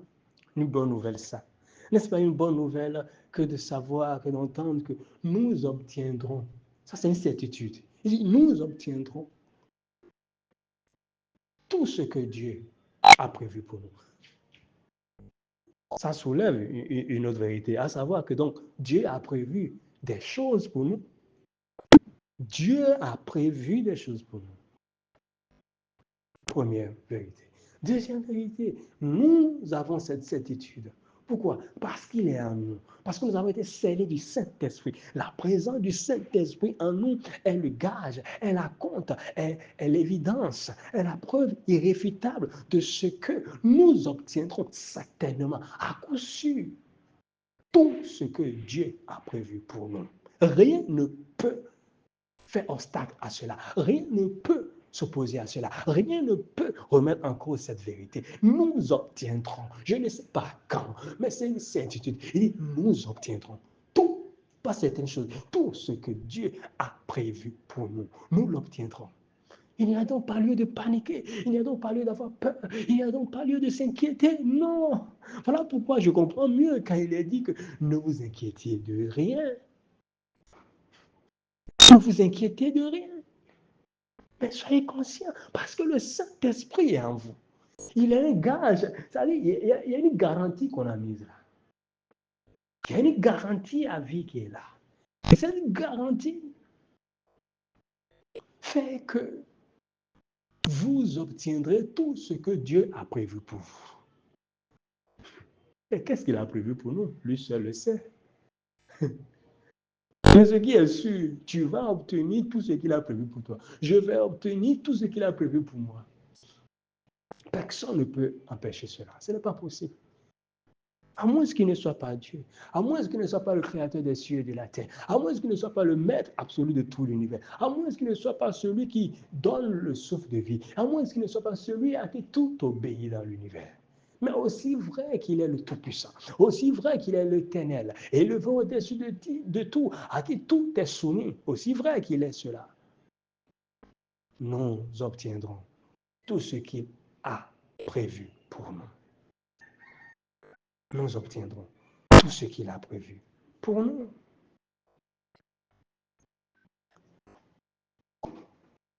une bonne nouvelle, ça? N'est-ce pas une bonne nouvelle que de savoir, que d'entendre que nous obtiendrons? Ça, c'est une certitude. Il dit, nous obtiendrons tout ce que Dieu a prévu pour nous. Ça soulève une autre vérité, à savoir que donc Dieu a prévu des choses pour nous. Dieu a prévu des choses pour nous. Première vérité. Deuxième vérité, nous avons cette certitude. Pourquoi? Parce qu'il est en nous. Parce que nous avons été scellés du Saint-Esprit. La présence du Saint-Esprit en nous est le gage, est la compte, est l'évidence, est la preuve irréfutable de ce que nous obtiendrons certainement, à coup sûr, tout ce que Dieu a prévu pour nous. Rien ne peut faire obstacle à cela. Rien ne peut s'opposer à cela. Rien ne peut remettre en cause cette vérité. Nous obtiendrons, je ne sais pas quand, mais c'est une certitude. Il dit, nous obtiendrons tout, pas certaines choses, tout ce que Dieu a prévu pour nous. Nous l'obtiendrons. Il n'y a donc pas lieu de paniquer, il n'y a donc pas lieu d'avoir peur, il n'y a donc pas lieu de s'inquiéter. Non. Voilà pourquoi je comprends mieux quand il est dit que ne vous inquiétez de rien. Ne vous inquiétez de rien. Mais soyez conscients, parce que le Saint-Esprit est en vous. Il est un gage. Il y a une garantie qu'on a mise là. Il y a une garantie à vie qui est là. Et cette garantie fait que vous obtiendrez tout ce que Dieu a prévu pour vous. Et qu'est-ce qu'il a prévu pour nous? Lui seul le sait. Mais ce qui est sûr, tu vas obtenir tout ce qu'il a prévu pour toi. Je vais obtenir tout ce qu'il a prévu pour moi. Personne ne peut empêcher cela. Ce n'est pas possible. À moins qu'il ne soit pas Dieu, à moins qu'il ne soit pas le créateur des cieux et de la terre, à moins qu'il ne soit pas le maître absolu de tout l'univers, à moins qu'il ne soit pas celui qui donne le souffle de vie, à moins qu'il ne soit pas celui à qui tout obéit dans l'univers. Mais aussi vrai qu'il est le Tout-Puissant, aussi vrai qu'il est l'Éternel, élevé au-dessus de tout, à qui tout est soumis, aussi vrai qu'il est cela, nous obtiendrons tout ce qu'il a prévu pour nous. Nous obtiendrons tout ce qu'il a prévu pour nous.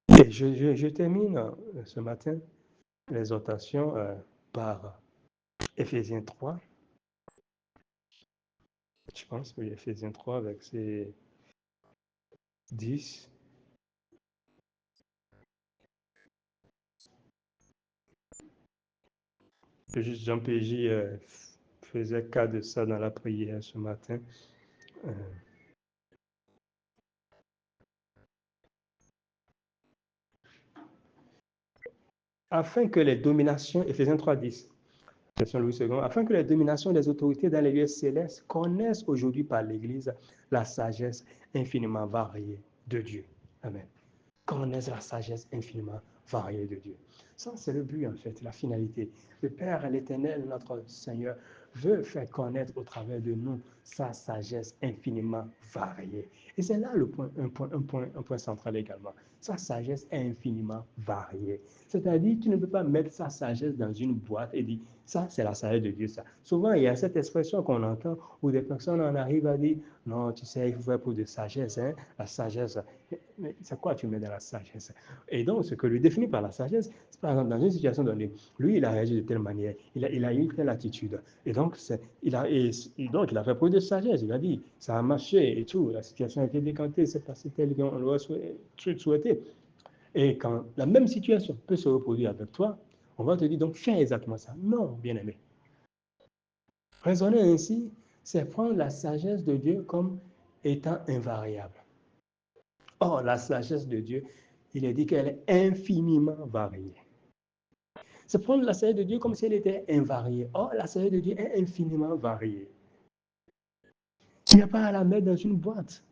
Et je termine ce matin l'exhortation par Éphésiens 3. Je pense, oui, Éphésiens 3, verset 10. Jean PJ faisait cas de ça dans la prière ce matin. Afin que les dominations, Éphésiens 3, 10, version Louis II, afin que les dominations des autorités dans les lieux célestes connaissent aujourd'hui par l'Église la sagesse infiniment variée de Dieu. Amen. Connaissent la sagesse infiniment variée de Dieu. Ça, c'est le but, en fait, la finalité. Le Père, l'Éternel, notre Seigneur, veut faire connaître au travers de nous sa sagesse infiniment variée. Et c'est là un point central également. Sa sagesse est infiniment variée. C'est-à-dire, tu ne peux pas mettre sa sagesse dans une boîte et dire, ça, c'est la sagesse de Dieu, ça. Souvent, il y a cette expression qu'on entend où des personnes en arrivent à dire, non, tu sais, il faut faire pour de sagesse, hein, la sagesse. Mais c'est quoi tu mets dans la sagesse? Et donc, ce que lui définit par la sagesse, c'est par exemple dans une situation donnée, lui, il a réagi de telle manière, il a eu telle attitude. Et donc, il a fait preuve de sagesse. Il a dit, ça a marché et tout, la situation a été décantée, c'est passé tel qu'on l'aurait souhaité. Et quand la même situation peut se reproduire avec toi, on va te dire, donc fais exactement ça. Non, bien-aimé. Raisonner ainsi, c'est prendre la sagesse de Dieu comme étant invariable. Or, la sagesse de Dieu, il est dit qu'elle est infiniment variée. C'est prendre la sagesse de Dieu comme si elle était invariée. Or, la sagesse de Dieu est infiniment variée. Il n'y a pas à la mettre dans une boîte.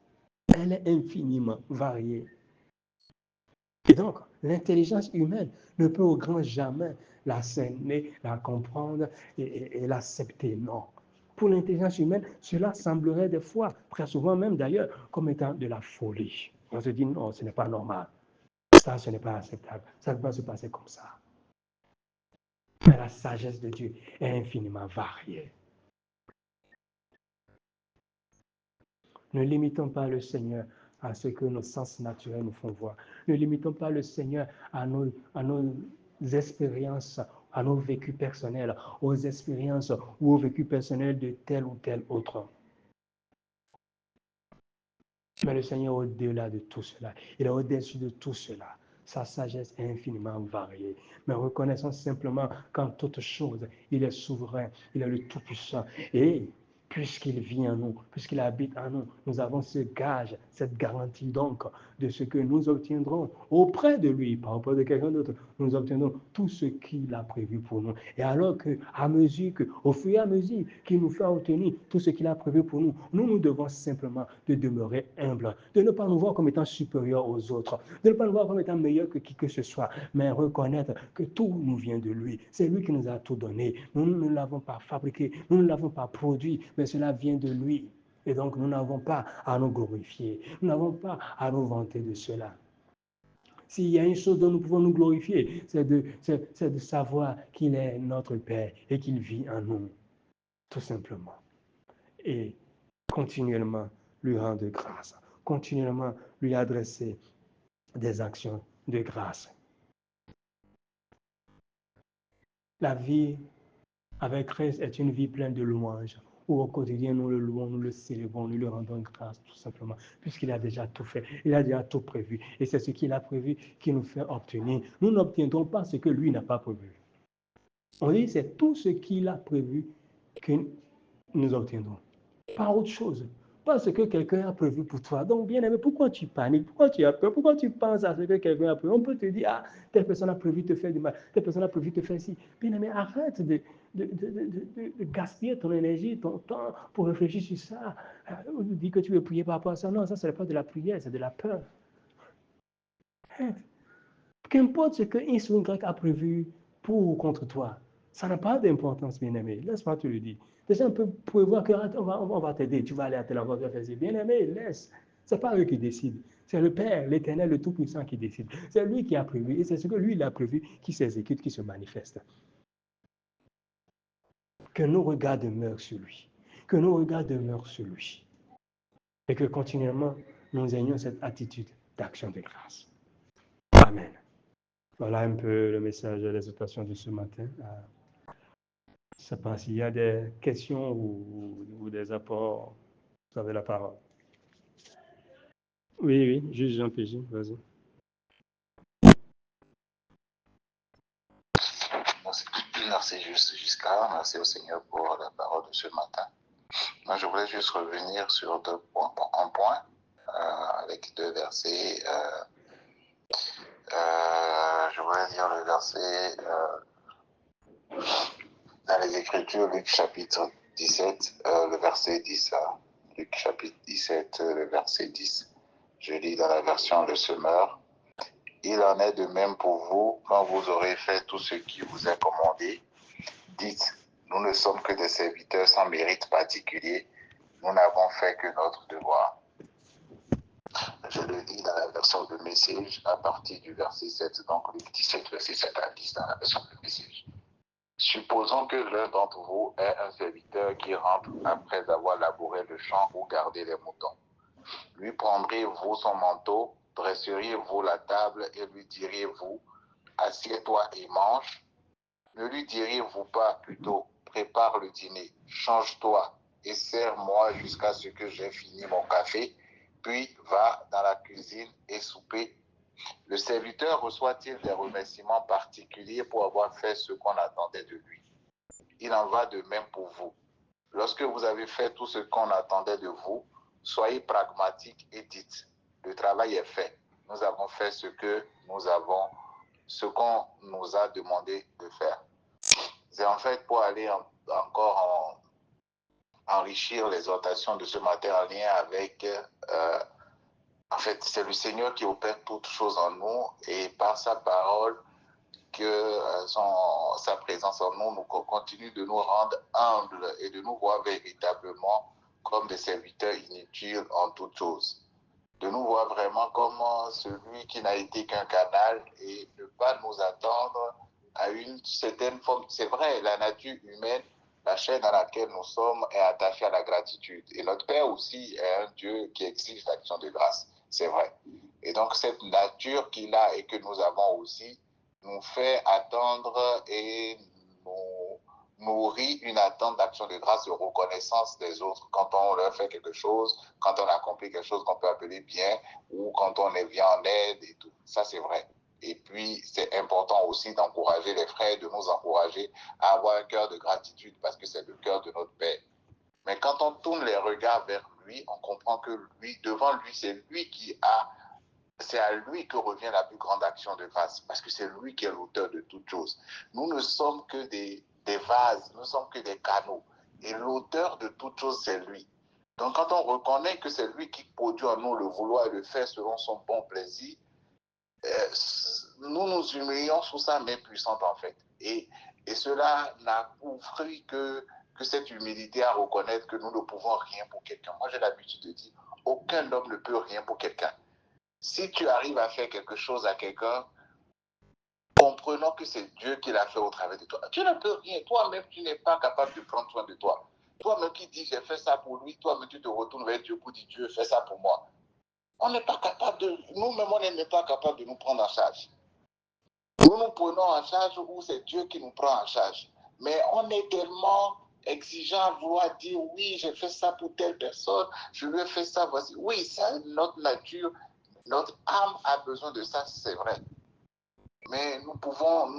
Elle est infiniment variée. Et donc, l'intelligence humaine ne peut au grand jamais la cerner, la comprendre et l'accepter. Non. Pour l'intelligence humaine, cela semblerait des fois, très souvent même d'ailleurs, comme étant de la folie. On se dit non, ce n'est pas normal. Ça, ce n'est pas acceptable. Ça ne peut pas se passer comme ça. Mais la sagesse de Dieu est infiniment variée. Ne limitons pas le Seigneur à ce que nos sens naturels nous font voir. Ne limitons pas le Seigneur à nos expériences, à nos vécus personnels, aux expériences ou aux vécus personnels de tel ou tel autre. Mais le Seigneur est au-delà de tout cela. Il est au-dessus de tout cela. Sa sagesse est infiniment variée. Mais reconnaissons simplement qu'en toute chose, il est souverain, il est le Tout-Puissant. Et puisqu'il vit en nous, puisqu'il habite en nous, nous avons ce gage, cette garantie donc de ce que nous obtiendrons auprès de lui, pas auprès de quelqu'un d'autre. Nous obtiendrons tout ce qu'il a prévu pour nous. Et alors qu'à mesure, au fur et à mesure qu'il nous fait obtenir tout ce qu'il a prévu pour nous, nous devons simplement de demeurer humbles, de ne pas nous voir comme étant supérieurs aux autres, de ne pas nous voir comme étant meilleurs que qui que ce soit, mais reconnaître que tout nous vient de lui. C'est lui qui nous a tout donné. Nous ne l'avons pas fabriqué, nous ne l'avons pas produit, mais cela vient de lui. Et donc, nous n'avons pas à nous glorifier, nous n'avons pas à nous vanter de cela. S'il y a une chose dont nous pouvons nous glorifier, c'est de savoir qu'il est notre Père et qu'il vit en nous, tout simplement. Et continuellement lui rendre grâce, continuellement lui adresser des actions de grâce. La vie avec Christ est une vie pleine de louanges, où au quotidien nous le louons, nous le célébrons, nous lui rendons grâce tout simplement, puisqu'il a déjà tout fait, il a déjà tout prévu. Et c'est ce qu'il a prévu qui nous fait obtenir. Nous n'obtiendrons pas ce que lui n'a pas prévu. On dit c'est tout ce qu'il a prévu que nous obtiendrons. Pas autre chose. Pas ce que quelqu'un a prévu pour toi. Donc, bien aimé, pourquoi tu paniques? Pourquoi tu as peur? Pourquoi tu penses à ce que quelqu'un a prévu? On peut te dire, ah, telle personne a prévu de te faire du mal, telle personne a prévu de te faire ci. Bien aimé, arrête de gaspiller ton énergie, ton temps pour réfléchir sur ça. On nous dit que tu veux prier par rapport à ça. Non, ça, ce n'est pas de la prière, c'est de la peur. Qu'importe ce que X ou Y a prévu pour ou contre toi, ça n'a pas d'importance, bien-aimé. Laisse-moi te le dire. Déjà, on peut prévoir qu'on va t'aider, tu vas aller à tel endroit, tu vas faire ça. Bien-aimé, laisse. Ce n'est pas eux qui décident. C'est le Père, l'Éternel, le Tout-Puissant qui décide. C'est lui qui a prévu. Et c'est ce que lui, il a prévu qui s'exécute, qui se manifeste. Que nos regards demeurent sur lui. Que nos regards demeurent sur lui. Et que continuellement, nous ayons cette attitude d'action de grâce. Amen. Voilà un peu le message de l'exhortation de ce matin. Je ne sais pas s'il y a des questions ou des apports. Vous avez la parole. Oui, juste Jean PJ, vas-y. Merci jusqu'à, merci au Seigneur pour la parole de ce matin. Moi, je voulais juste revenir sur un point avec deux versets. Je voulais dire le verset dans les Écritures, Luc chapitre 17, le verset 10. Luc chapitre 17, le verset 10. Je lis dans la version Le Semeur. Il en est de même pour vous quand vous aurez fait tout ce qui vous est commandé. Dites, nous ne sommes que des serviteurs sans mérite particulier. Nous n'avons fait que notre devoir. Je le lis dans la version de Message à partir du verset 7. Donc, Luc 17, verset 7 à 10 dans la version de Message. Supposons que l'un d'entre vous est un serviteur qui rentre après avoir labouré le champ ou gardé les moutons. Lui prendriez-vous son manteau, dresseriez-vous la table et lui diriez-vous, assieds-toi et mange? Ne lui diriez-vous pas plutôt, prépare le dîner, change-toi et sers-moi jusqu'à ce que j'ai fini mon café, puis va dans la cuisine et souper? Le serviteur reçoit-il des remerciements particuliers pour avoir fait ce qu'on attendait de lui? Il en va de même pour vous. Lorsque vous avez fait tout ce qu'on attendait de vous, soyez pragmatique et dites, le travail est fait. Nous avons fait ce qu'on nous a demandé de faire. C'est en fait pour aller encore enrichir l'exhortation de ce matin en lien avec, en fait, c'est le Seigneur qui opère toutes choses en nous et par sa parole, que sa présence en nous continue de nous rendre humbles et de nous voir véritablement comme des serviteurs inutiles en toutes choses. De nous voir vraiment comme celui qui n'a été qu'un canal et ne pas nous attendre à une certaine forme. C'est vrai, la nature humaine, la chaîne à laquelle nous sommes est attachée à la gratitude. Et notre Père aussi est un Dieu qui exige l'action de grâce. C'est vrai. Et donc cette nature qu'il a et que nous avons aussi nous fait attendre et nous nourrit une attente d'action de grâce, de reconnaissance des autres quand on leur fait quelque chose, quand on accomplit quelque chose qu'on peut appeler bien ou quand on vient en aide et tout. Ça, c'est vrai. Et puis, c'est important aussi d'encourager les frères, de nous encourager à avoir un cœur de gratitude parce que c'est le cœur de notre Père. Mais quand on tourne les regards vers lui, on comprend que lui, devant lui, c'est à lui que revient la plus grande action de grâce, parce que c'est lui qui est l'auteur de toutes choses. Nous ne sommes que des vases, nous ne sommes que des canaux, et l'auteur de toutes choses, c'est lui. Donc quand on reconnaît que c'est lui qui produit en nous le vouloir et le faire selon son bon plaisir, nous nous humilions sous sa main puissante en fait. Et cela n'a pour fruit que cette humilité à reconnaître que nous ne pouvons rien pour quelqu'un. Moi j'ai l'habitude de dire, aucun homme ne peut rien pour quelqu'un. Si tu arrives à faire quelque chose à quelqu'un, comprenons que c'est Dieu qui l'a fait au travers de toi. Tu ne peux rien. Toi-même, tu n'es pas capable de prendre soin de toi. Toi-même qui dis, j'ai fait ça pour lui, toi-même, tu te retournes vers Dieu pour dire, Dieu, fais ça pour moi. On n'est pas capable nous-mêmes, on n'est pas capable de nous prendre en charge. Nous nous prenons en charge ou c'est Dieu qui nous prend en charge. Mais on est tellement exigeant à vouloir dire, oui, j'ai fait ça pour telle personne, je lui ai fait ça, voici. Oui, ça, notre nature, notre âme a besoin de ça, c'est vrai. Mais nous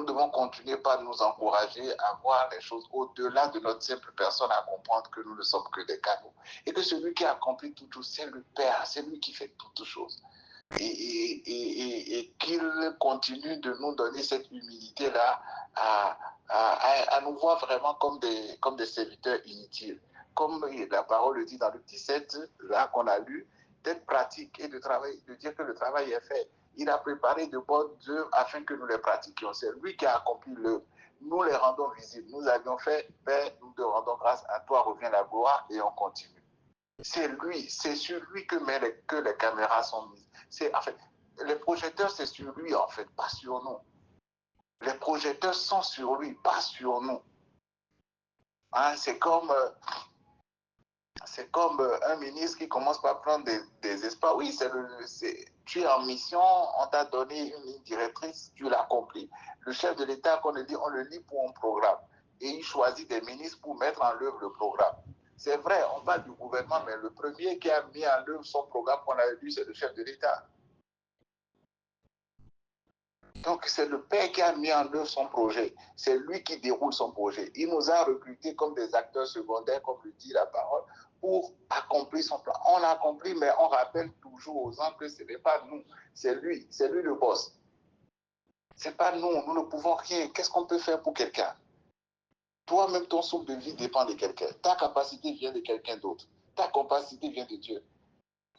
devons continuer par nous encourager à voir les choses au-delà de notre simple personne, à comprendre que nous ne sommes que des canaux. Et que celui qui a accompli toutes choses, c'est le Père, c'est lui qui fait toutes choses. Et qu'il continue de nous donner cette humilité-là à nous voir vraiment comme des serviteurs inutiles. Comme la parole le dit dans Luc 17, là qu'on a lu, d'être pratique et de dire que le travail est fait. Il a préparé de bonnes œuvres afin que nous les pratiquions. C'est lui qui a accompli l'œuvre. Nous les rendons visibles. Nous avions fait, Père, nous te rendons grâce. À toi revient la gloire et on continue. C'est lui, c'est sur lui que les caméras sont mises. En fait, les projecteurs, c'est sur lui, en fait, pas sur nous. Les projecteurs sont sur lui, pas sur nous. Hein, c'est comme un ministre qui commence par prendre des espaces. Oui, tu es en mission, on t'a donné une ligne directrice, tu l'accomplis. Le chef de l'État, on le lit pour un programme. Et il choisit des ministres pour mettre en œuvre le programme. C'est vrai, on parle du gouvernement, mais le premier qui a mis en œuvre son programme qu'on a lu, c'est le chef de l'État. Donc, c'est le Père qui a mis en œuvre son projet. C'est lui qui déroule son projet. Il nous a recrutés comme des acteurs secondaires, comme le dit la parole, pour accomplir son plan. On accomplit, mais on rappelle toujours aux gens que ce n'est pas nous. C'est lui le boss. Ce n'est pas nous. Nous ne pouvons rien. Qu'est-ce qu'on peut faire pour quelqu'un? Toi-même, ton souffle de vie dépend de quelqu'un. Ta capacité vient de quelqu'un d'autre. Ta capacité vient de Dieu.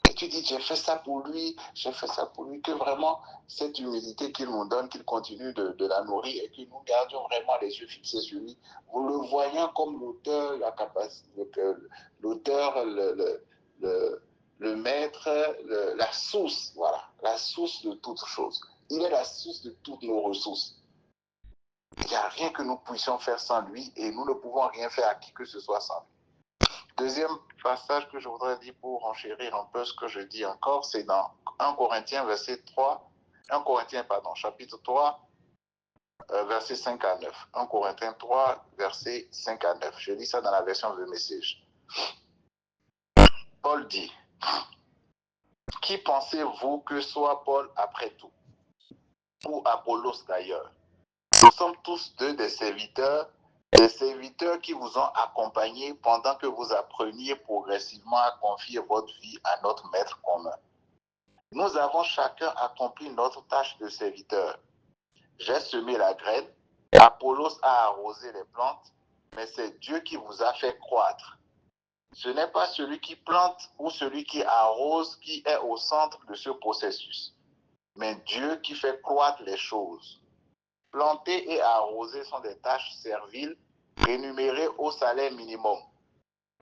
Et tu dis, j'ai fait ça pour lui, que vraiment, cette humilité qu'il nous donne, qu'il continue de la nourrir et que nous gardions vraiment les yeux fixés sur lui, vous le voyant comme l'auteur, la capacité, l'auteur, le maître, la source, voilà, la source de toutes choses. Il est la source de toutes nos ressources. Il n'y a rien que nous puissions faire sans lui et nous ne pouvons rien faire à qui que ce soit sans lui. Deuxième passage que je voudrais dire pour enchérir un peu ce que je dis encore, c'est dans 1 Corinthiens, chapitre 3, versets 5 à 9. 1 Corinthiens 3, versets 5 à 9. Je lis ça dans la version The Message. Paul dit, « Qui pensez-vous que soit Paul après tout, ou Apollos d'ailleurs? Nous sommes tous deux des serviteurs qui vous ont accompagnés pendant que vous appreniez progressivement à confier votre vie à notre maître commun. Nous avons chacun accompli notre tâche de serviteur. J'ai semé la graine, Apollos a arrosé les plantes, mais c'est Dieu qui vous a fait croître. Ce n'est pas celui qui plante ou celui qui arrose qui est au centre de ce processus, mais Dieu qui fait croître les choses. Planter et arroser sont des tâches serviles, rémunérées au salaire minimum.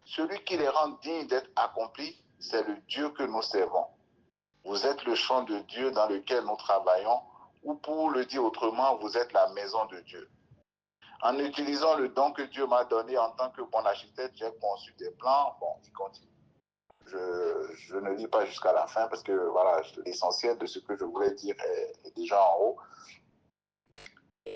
Celui qui les rend dignes d'être accomplis, c'est le Dieu que nous servons. Vous êtes le champ de Dieu dans lequel nous travaillons, ou pour le dire autrement, vous êtes la maison de Dieu. En utilisant le don que Dieu m'a donné en tant que bon architecte, j'ai conçu des plans. Bon, il continue. Je ne lis pas jusqu'à la fin parce que voilà, l'essentiel de ce que je voulais dire est déjà en haut.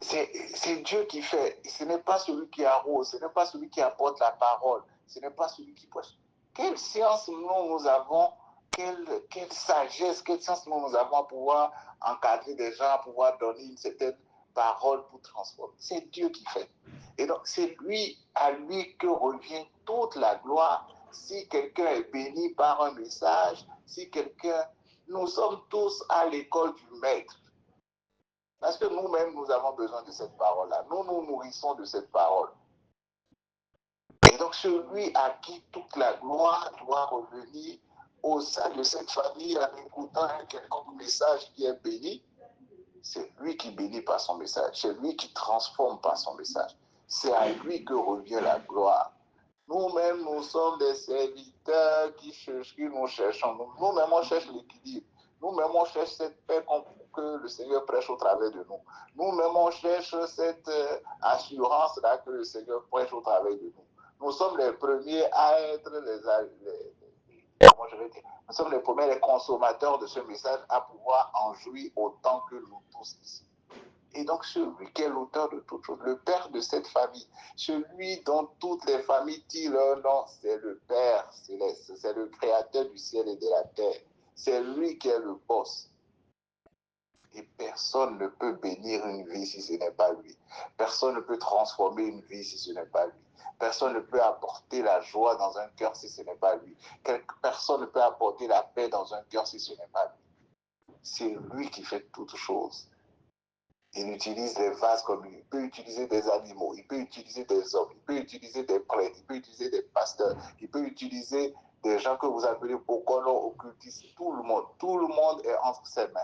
C'est Dieu qui fait. Ce n'est pas celui qui arrose, ce n'est pas celui qui apporte la parole, ce n'est pas celui qui prêche. Quelle science nous avons, quelle sagesse, quelle science nous avons à pouvoir encadrer des gens, à pouvoir donner une certaine parole pour transformer. C'est Dieu qui fait. Et donc, c'est à lui que revient toute la gloire. Si quelqu'un est béni par un message, nous sommes tous à l'école du maître. Parce que nous-mêmes, nous avons besoin de cette parole-là. Nous nous nourrissons de cette parole. Et donc, celui à qui toute la gloire doit revenir au sein de cette famille en écoutant un quelconque message qui est béni, c'est lui qui bénit par son message. C'est lui qui transforme par son message. C'est à lui que revient la gloire. Nous-mêmes, nous sommes des serviteurs qui nous cherchons. Nous-mêmes, on cherche l'équilibre. Nous-mêmes, on cherche cette paix que le Seigneur prêche au travers de nous. Nous-mêmes, on cherche cette assurance-là que le Seigneur prêche au travers de nous. Nous sommes les premiers à être nous sommes les premiers les consommateurs de ce message à pouvoir en jouir autant que nous tous ici. Et donc, celui qui est l'auteur de toutes choses, le Père de cette famille, celui dont toutes les familles tirent leur nom, c'est le Père céleste, c'est le Créateur du ciel et de la terre. C'est lui qui est le boss. Et personne ne peut bénir une vie si ce n'est pas lui. Personne ne peut transformer une vie si ce n'est pas lui. Personne ne peut apporter la joie dans un cœur si ce n'est pas lui. Personne ne peut apporter la paix dans un cœur si ce n'est pas lui. C'est lui qui fait toutes choses. Il utilise les vases comme lui. Il peut utiliser des animaux, il peut utiliser des hommes, il peut utiliser des prêtres, il peut utiliser des pasteurs, il peut utiliser des gens que vous appelez bokono, occultistes. Tout le monde est entre ses mains.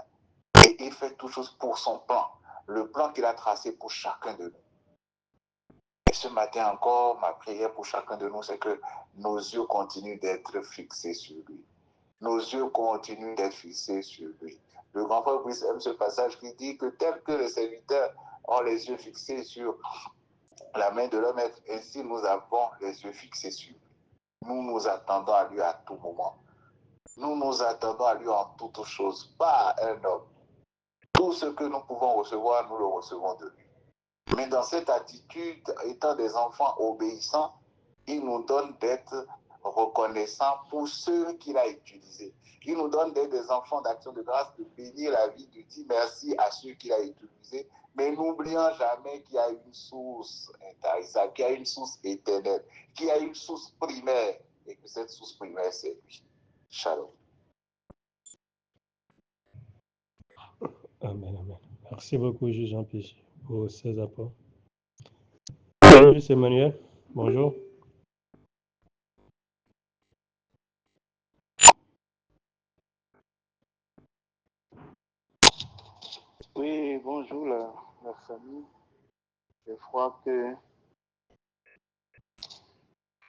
Et il fait toutes choses pour son plan. Le plan qu'il a tracé pour chacun de nous. Et ce matin encore, ma prière pour chacun de nous, c'est que nos yeux continuent d'être fixés sur lui. Nos yeux continuent d'être fixés sur lui. Le grand frère Brice aime ce passage qui dit que tel que les serviteurs ont les yeux fixés sur la main de leur maître, ainsi nous avons les yeux fixés sur lui. Nous nous attendons à lui à tout moment. Nous nous attendons à lui en toutes choses, pas à un homme. Tout ce que nous pouvons recevoir, nous le recevons de lui. Mais dans cette attitude, étant des enfants obéissants, il nous donne d'être reconnaissants pour ceux qu'il a utilisés. Il nous donne d'être des enfants d'action de grâce, de bénir la vie, de dire merci à ceux qu'il a utilisés, mais n'oublions jamais qu'il y a une source intarissable, qu'il y a une source éternelle, qu'il y a une source primaire, et que cette source primaire, c'est lui. Shalom. Amen, amen. Merci beaucoup, juge Jean-Pierre, pour ces apports. Bonjour, c'est Emmanuel. Bonjour. Oui, bonjour la famille. Je crois que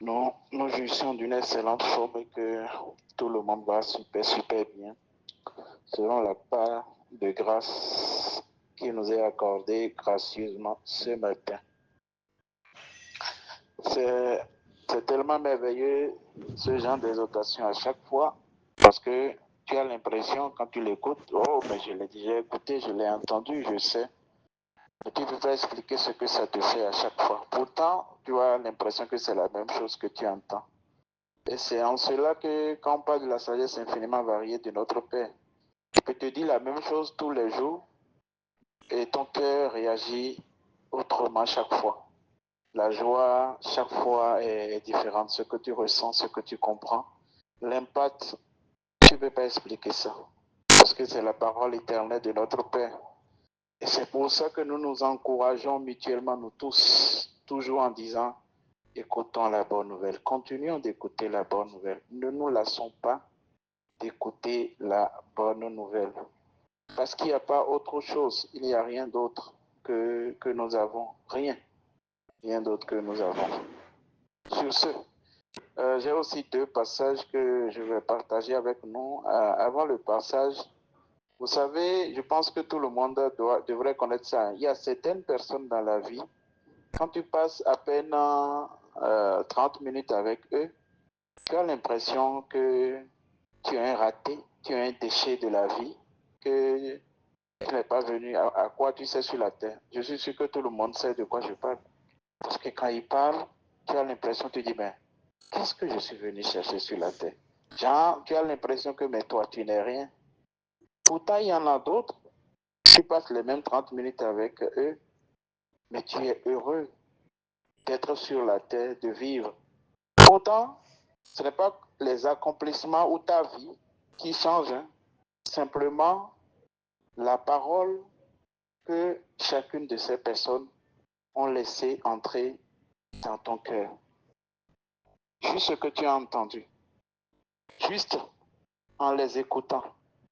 nous jouissons d'une excellente forme et que tout le monde va super bien, selon la part de grâce qui nous est accordée gracieusement ce matin. C'est tellement merveilleux ce genre d'exhortation à chaque fois parce que tu as l'impression quand tu l'écoutes, oh mais je l'ai déjà écouté, je l'ai entendu, je sais. Mais tu ne peux pas expliquer ce que ça te fait à chaque fois. Pourtant, tu as l'impression que c'est la même chose que tu entends. Et c'est en cela que quand on parle de la sagesse infiniment variée de notre Père, il peut te dire la même chose tous les jours et ton cœur réagit autrement chaque fois. La joie, chaque fois, est différente. Ce que tu ressens, ce que tu comprends. L'impact, tu ne peux pas expliquer ça. Parce que c'est la parole éternelle de notre Père. Et c'est pour ça que nous nous encourageons mutuellement, nous tous, toujours en disant, écoutons la bonne nouvelle. Continuons d'écouter la bonne nouvelle. Ne nous lassons pas d'écouter la bonne nouvelle. Parce qu'il n'y a pas autre chose. Il n'y a rien d'autre que nous avons. Rien. Rien d'autre que nous avons. Sur ce, j'ai aussi deux passages que je vais partager avec nous. Avant le passage, vous savez, je pense que tout le monde devrait connaître ça. Il y a certaines personnes dans la vie, quand tu passes à peine 30 minutes avec eux, tu as l'impression que tu es un raté, tu es un déchet de la vie, que tu n'es pas venu à quoi tu sais sur la terre. Je suis sûr que tout le monde sait de quoi je parle. Parce que quand ils parlent, tu as l'impression, tu dis, ben, qu'est-ce que je suis venu chercher sur la terre? Genre, tu as l'impression que, mais toi, tu n'es rien. Pourtant, il y en a d'autres. Tu passes les mêmes 30 minutes avec eux, mais tu es heureux d'être sur la terre, de vivre. Pourtant, ce n'est pas les accomplissements ou ta vie qui changent, hein. Simplement la parole que chacune de ces personnes ont laissé entrer dans ton cœur. Juste ce que tu as entendu. Juste en les écoutant.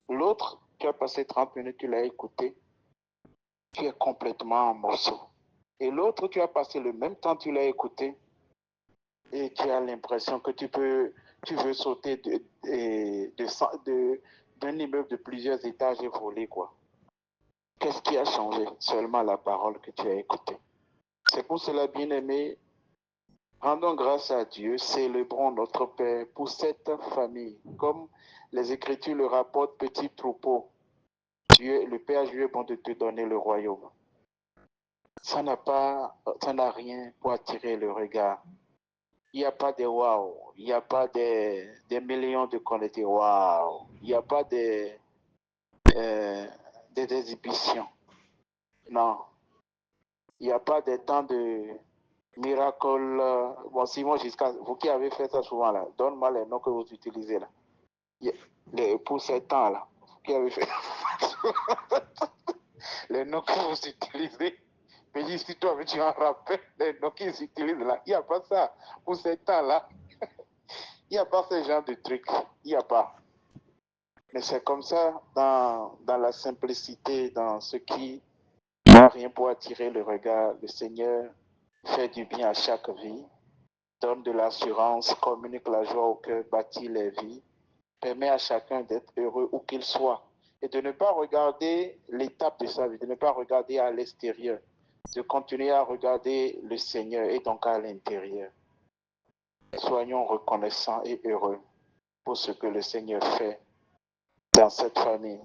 L'autre, tu as passé 30 minutes, tu l'as écouté, tu es complètement en morceaux. Et l'autre, tu as passé le même temps, tu l'as écouté, et tu as l'impression que tu veux sauter d'un immeuble de plusieurs étages et voler, quoi. Qu'est-ce qui a changé? Seulement la parole que tu as écoutée. C'est pour cela, bien-aimé, rendons grâce à Dieu, célébrons notre Père pour cette famille. Comme les Écritures le rapportent, petit troupeau, Dieu, le Père Dieu est bon de te donner le royaume. Ça n'a rien pour attirer le regard. Il n'y a pas de waouh, il n'y a pas des millions de connectés waouh, il n'y a pas des d'exhibition. Non. Il n'y a pas de temps de miracle. Bon, Simon, jusqu'à vous qui avez fait ça souvent là, donne-moi les noms que vous utilisez là. Pour ces temps-là, vous qui avez fait les noms que vous utilisez. Mais dis, si toi, tu en rappelles les noms qu'ils utilisent là, il n'y a pas ça. Pour ces temps-là, il n'y a pas ce genre de truc. Il n'y a pas. Mais c'est comme ça, dans la simplicité, dans ce qui n'a rien pour attirer le regard, le Seigneur fait du bien à chaque vie, donne de l'assurance, communique la joie au cœur, bâtit les vies, permet à chacun d'être heureux où qu'il soit et de ne pas regarder l'étape de sa vie, de ne pas regarder à l'extérieur, de continuer à regarder le Seigneur et donc à l'intérieur. Soyons reconnaissants et heureux pour ce que le Seigneur fait dans cette famille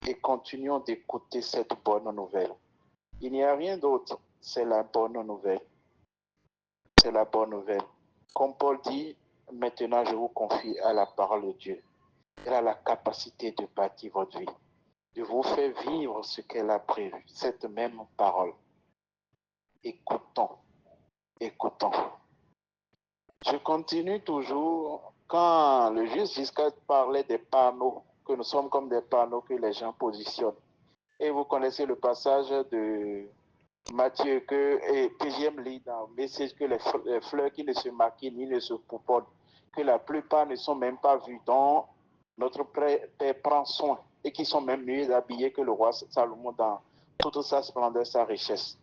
et continuons d'écouter cette bonne nouvelle. Il n'y a rien d'autre, c'est la bonne nouvelle. C'est la bonne nouvelle. Comme Paul dit, maintenant je vous confie à la parole de Dieu. Elle a la capacité de bâtir votre vie, de vous faire vivre ce qu'elle a prévu, cette même parole. Écoutons, écoutons. Je continue toujours quand le juste Giscard parlait des panneaux, que nous sommes comme des panneaux que les gens positionnent. Et vous connaissez le passage de Matthieu que j'aime lire dans le message que les fleurs qui ne se maquillent ni ne se pouponnent, que la plupart ne sont même pas vues, dont notre Père prend soin et qui sont même mieux habillés que le roi Salomon dans toute sa splendeur, sa richesse.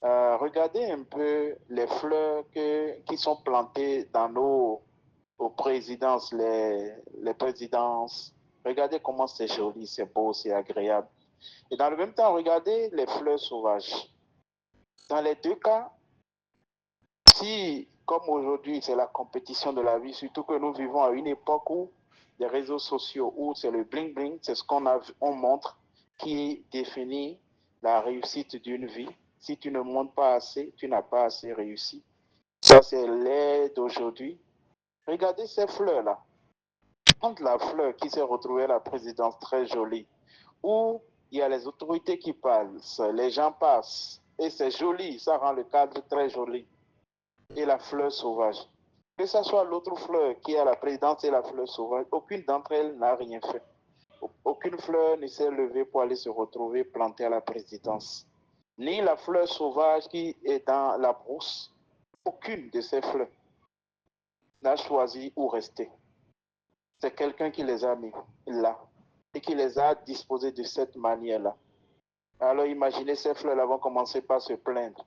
Regardez un peu les fleurs qui sont plantées dans nos présidences, les présidences. Regardez comment c'est joli, c'est beau, c'est agréable. Et dans le même temps, regardez les fleurs sauvages. Dans les deux cas, si, comme aujourd'hui, c'est la compétition de la vie, surtout que nous vivons à une époque où les réseaux sociaux, où c'est le bling-bling, c'est ce on montre qui définit la réussite d'une vie. Si tu ne montres pas assez, tu n'as pas assez réussi. Ça, c'est l'ère d'aujourd'hui. Regardez ces fleurs-là. Entre la fleur qui s'est retrouvée à la présidence très jolie, où il y a les autorités qui parlent, les gens passent, et c'est joli, ça rend le cadre très joli. Et la fleur sauvage. Que ce soit l'autre fleur qui est à la présidence et la fleur sauvage, aucune d'entre elles n'a rien fait. Aucune fleur ne s'est levée pour aller se retrouver plantée à la présidence. Ni la fleur sauvage qui est dans la brousse, aucune de ces fleurs n'a choisi où rester. C'est quelqu'un qui les a mis là et qui les a disposées de cette manière-là. Alors imaginez, ces fleurs-là vont commencer par se plaindre.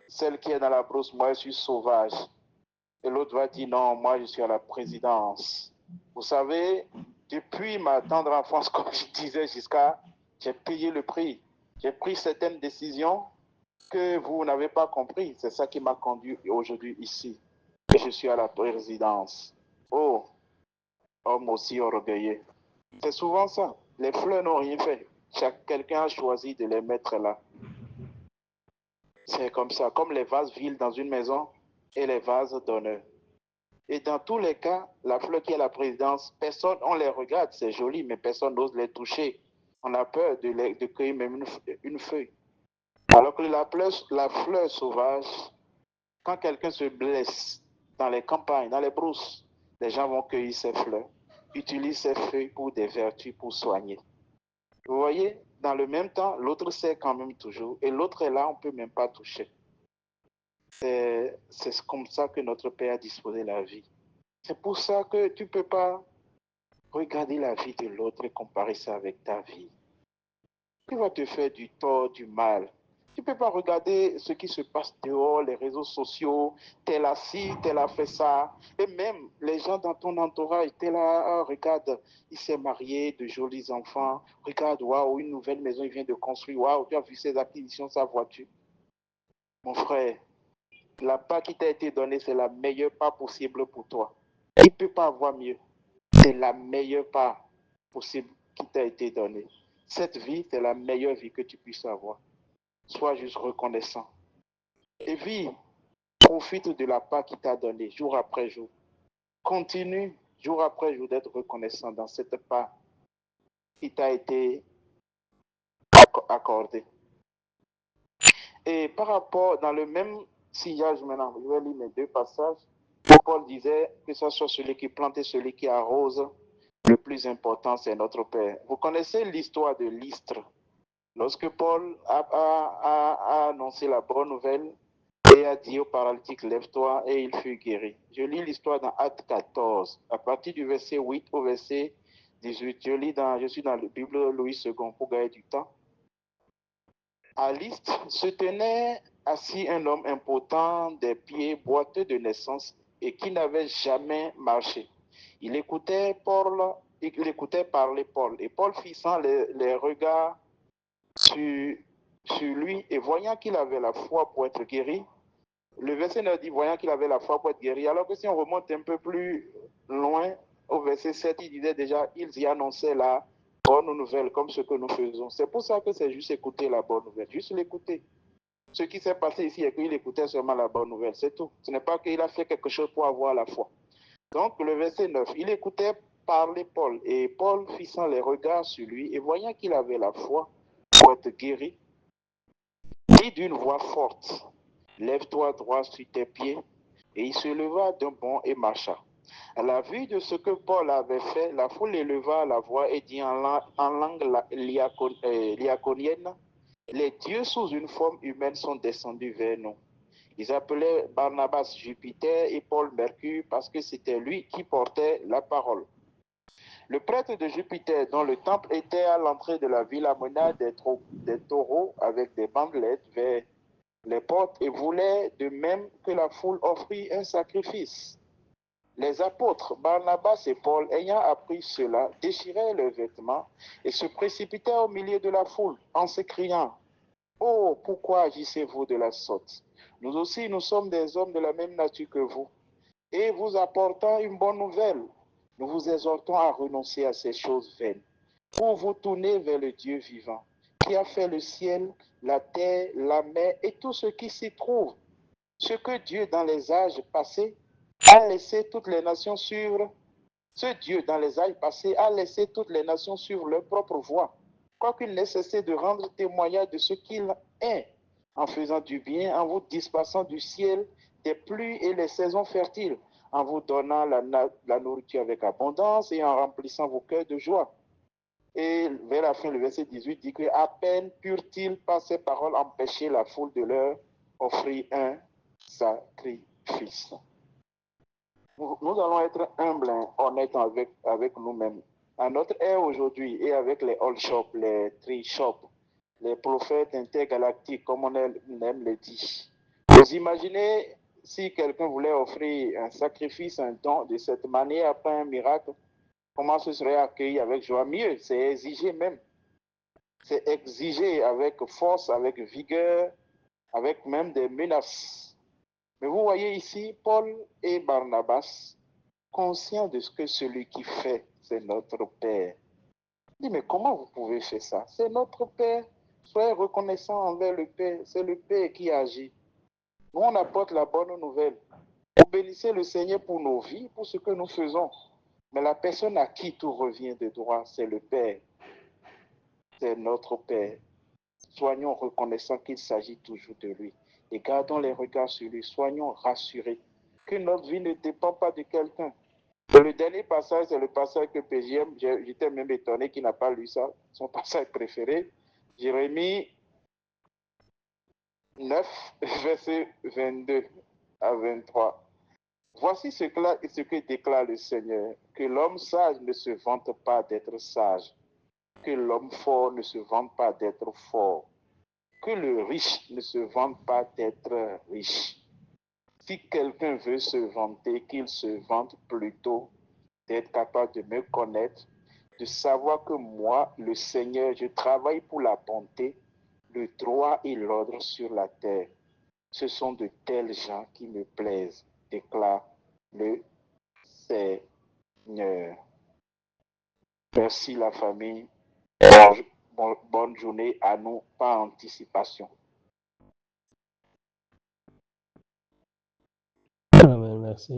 Celle qui est dans la brousse, moi je suis sauvage. Et l'autre va dire non, moi je suis à la présidence. Vous savez, depuis ma tendre enfance, comme je disais jusqu'à, j'ai payé le prix. J'ai pris certaines décisions que vous n'avez pas compris. C'est ça qui m'a conduit aujourd'hui ici. Et je suis à la présidence. Oh, homme aussi orgueilleux. C'est souvent ça. Les fleurs n'ont rien fait. Quelqu'un a choisi de les mettre là. C'est comme ça. Comme les vases vides dans une maison et les vases d'honneur. Et dans tous les cas, la fleur qui est la présidence, personne, on les regarde, c'est joli, mais personne n'ose les toucher. On a peur de cueillir même une feuille. Alors que la fleur sauvage, quand quelqu'un se blesse dans les campagnes, dans les brousses, les gens vont cueillir ces fleurs, utilisent ces feuilles pour des vertus, pour soigner. Vous voyez, dans le même temps, l'autre sait quand même toujours, et l'autre est là, on ne peut même pas toucher. C'est comme ça que notre Père a disposé la vie. C'est pour ça que tu ne peux pas regarder la vie de l'autre et comparer ça avec ta vie. Tu vas te faire du tort, du mal. Tu ne peux pas regarder ce qui se passe dehors, les réseaux sociaux, tel a ci, tel a fait ça. Et même les gens dans ton entourage, tel là, regarde, il s'est marié, de jolis enfants. Regarde, waouh, une nouvelle maison, il vient de construire. Waouh, tu as vu ses acquisitions, sa voiture. Mon frère, la part qui t'a été donnée, c'est la meilleure part possible pour toi. Il ne peut pas avoir mieux. C'est la meilleure part possible qui t'a été donnée. Cette vie, c'est la meilleure vie que tu puisses avoir. Sois juste reconnaissant. Et vis, profite de la part qui t'a donnée jour après jour. Continue jour après jour d'être reconnaissant dans cette part qui t'a été accordé. Et par rapport, dans le même sillage maintenant, je vais lire mes deux passages, où Paul disait que ce soit celui qui plante et celui qui arrose, le plus important c'est notre Père. Vous connaissez l'histoire de Lystre. Lorsque Paul a annoncé la bonne nouvelle et a dit au paralytique, lève-toi, et il fut guéri. Je lis l'histoire dans Acte 14, à partir du verset 8 au verset 18. Je suis dans la Bible de Louis II pour gagner du temps. À Lystre se tenait assis un homme impotent, des pieds boiteux de naissance et qui n'avait jamais marché. Il écoutait parler Paul, et Paul fixant les regards sur lui et voyant qu'il avait la foi pour être guéri. Le verset 9 dit voyant qu'il avait la foi pour être guéri, alors que si on remonte un peu plus loin, au verset 7, il disait déjà, ils y annonçaient la bonne nouvelle comme ce que nous faisons. C'est pour ça que c'est juste écouter la bonne nouvelle, juste l'écouter. Ce qui s'est passé ici est qu'il écoutait seulement la bonne nouvelle, c'est tout. Ce n'est pas qu'il a fait quelque chose pour avoir la foi. Donc le verset 9, il écoutait parler Paul, et Paul fixant les regards sur lui et voyant qu'il avait la foi pour être guéri, dit d'une voix forte, lève-toi droit sur tes pieds. Et il se leva d'un bond et marcha. À la vue de ce que Paul avait fait, la foule éleva la voix et dit en langue lyaconienne, les dieux sous une forme humaine sont descendus vers nous. Ils appelaient Barnabas Jupiter et Paul Mercure parce que c'était lui qui portait la parole. Le prêtre de Jupiter, dont le temple était à l'entrée de la ville, amena des taureaux avec des bandelettes vers les portes et voulait de même que la foule offrit un sacrifice. Les apôtres Barnabas et Paul, ayant appris cela, déchiraient leurs vêtements et se précipitèrent au milieu de la foule en s'écriant, « Oh, pourquoi agissez-vous de la sorte? Nous aussi, nous sommes des hommes de la même nature que vous. Et vous apportant une bonne nouvelle, nous vous exhortons à renoncer à ces choses vaines, pour vous tourner vers le Dieu vivant, qui a fait le ciel, la terre, la mer et tout ce qui s'y trouve. Ce que Dieu, dans les âges passés, a laissé toutes les nations suivre. Ce Dieu, dans les âges passés, a laissé toutes les nations suivre leur propre voie, quoiqu'il n'ait cessé de rendre témoignage de ce qu'il est, en faisant du bien, en vous dispersant du ciel des pluies et les saisons fertiles, en vous donnant la nourriture avec abondance et en remplissant vos cœurs de joie. Et vers la fin, le verset 18 dit que à peine purent-ils par ces paroles empêcher la foule de leur offrir un sacrifice. Nous allons être humbles, honnêtes avec nous-mêmes. À notre ère aujourd'hui et avec les all shops, les tree shops, les prophètes intergalactiques, comme on aime le dire. Vous imaginez si quelqu'un voulait offrir un sacrifice, un don de cette manière après un miracle, comment ce serait accueilli avec joie? Mieux, c'est exigé même. C'est exigé avec force, avec vigueur, avec même des menaces. Mais vous voyez ici, Paul et Barnabas, conscients de ce que celui qui fait, c'est notre Père. Il dit, mais comment vous pouvez faire ça? C'est notre Père. Soyez reconnaissants envers le Père. C'est le Père qui agit. Nous, on apporte la bonne nouvelle. Vous bénissez le Seigneur pour nos vies, pour ce que nous faisons. Mais la personne à qui tout revient de droit, c'est le Père. C'est notre Père. Soyons reconnaissants qu'il s'agit toujours de lui. Et gardons les regards sur lui. Soyons rassurés que notre vie ne dépend pas de quelqu'un. Le dernier passage, c'est le passage que PGM, j'étais même étonné qu'il n'a pas lu ça, son passage préféré. Jérémie 9, verset 22 à 23. Voici ce que déclare le Seigneur, que l'homme sage ne se vante pas d'être sage, que l'homme fort ne se vante pas d'être fort, que le riche ne se vante pas d'être riche. Si quelqu'un veut se vanter, qu'il se vante plutôt d'être capable de me connaître, de savoir que moi, le Seigneur, je travaille pour la bonté, le droit et l'ordre sur la terre. Ce sont de tels gens qui me plaisent, déclare le Seigneur. Merci la famille. Bonne journée à nous par anticipation. Amen, merci.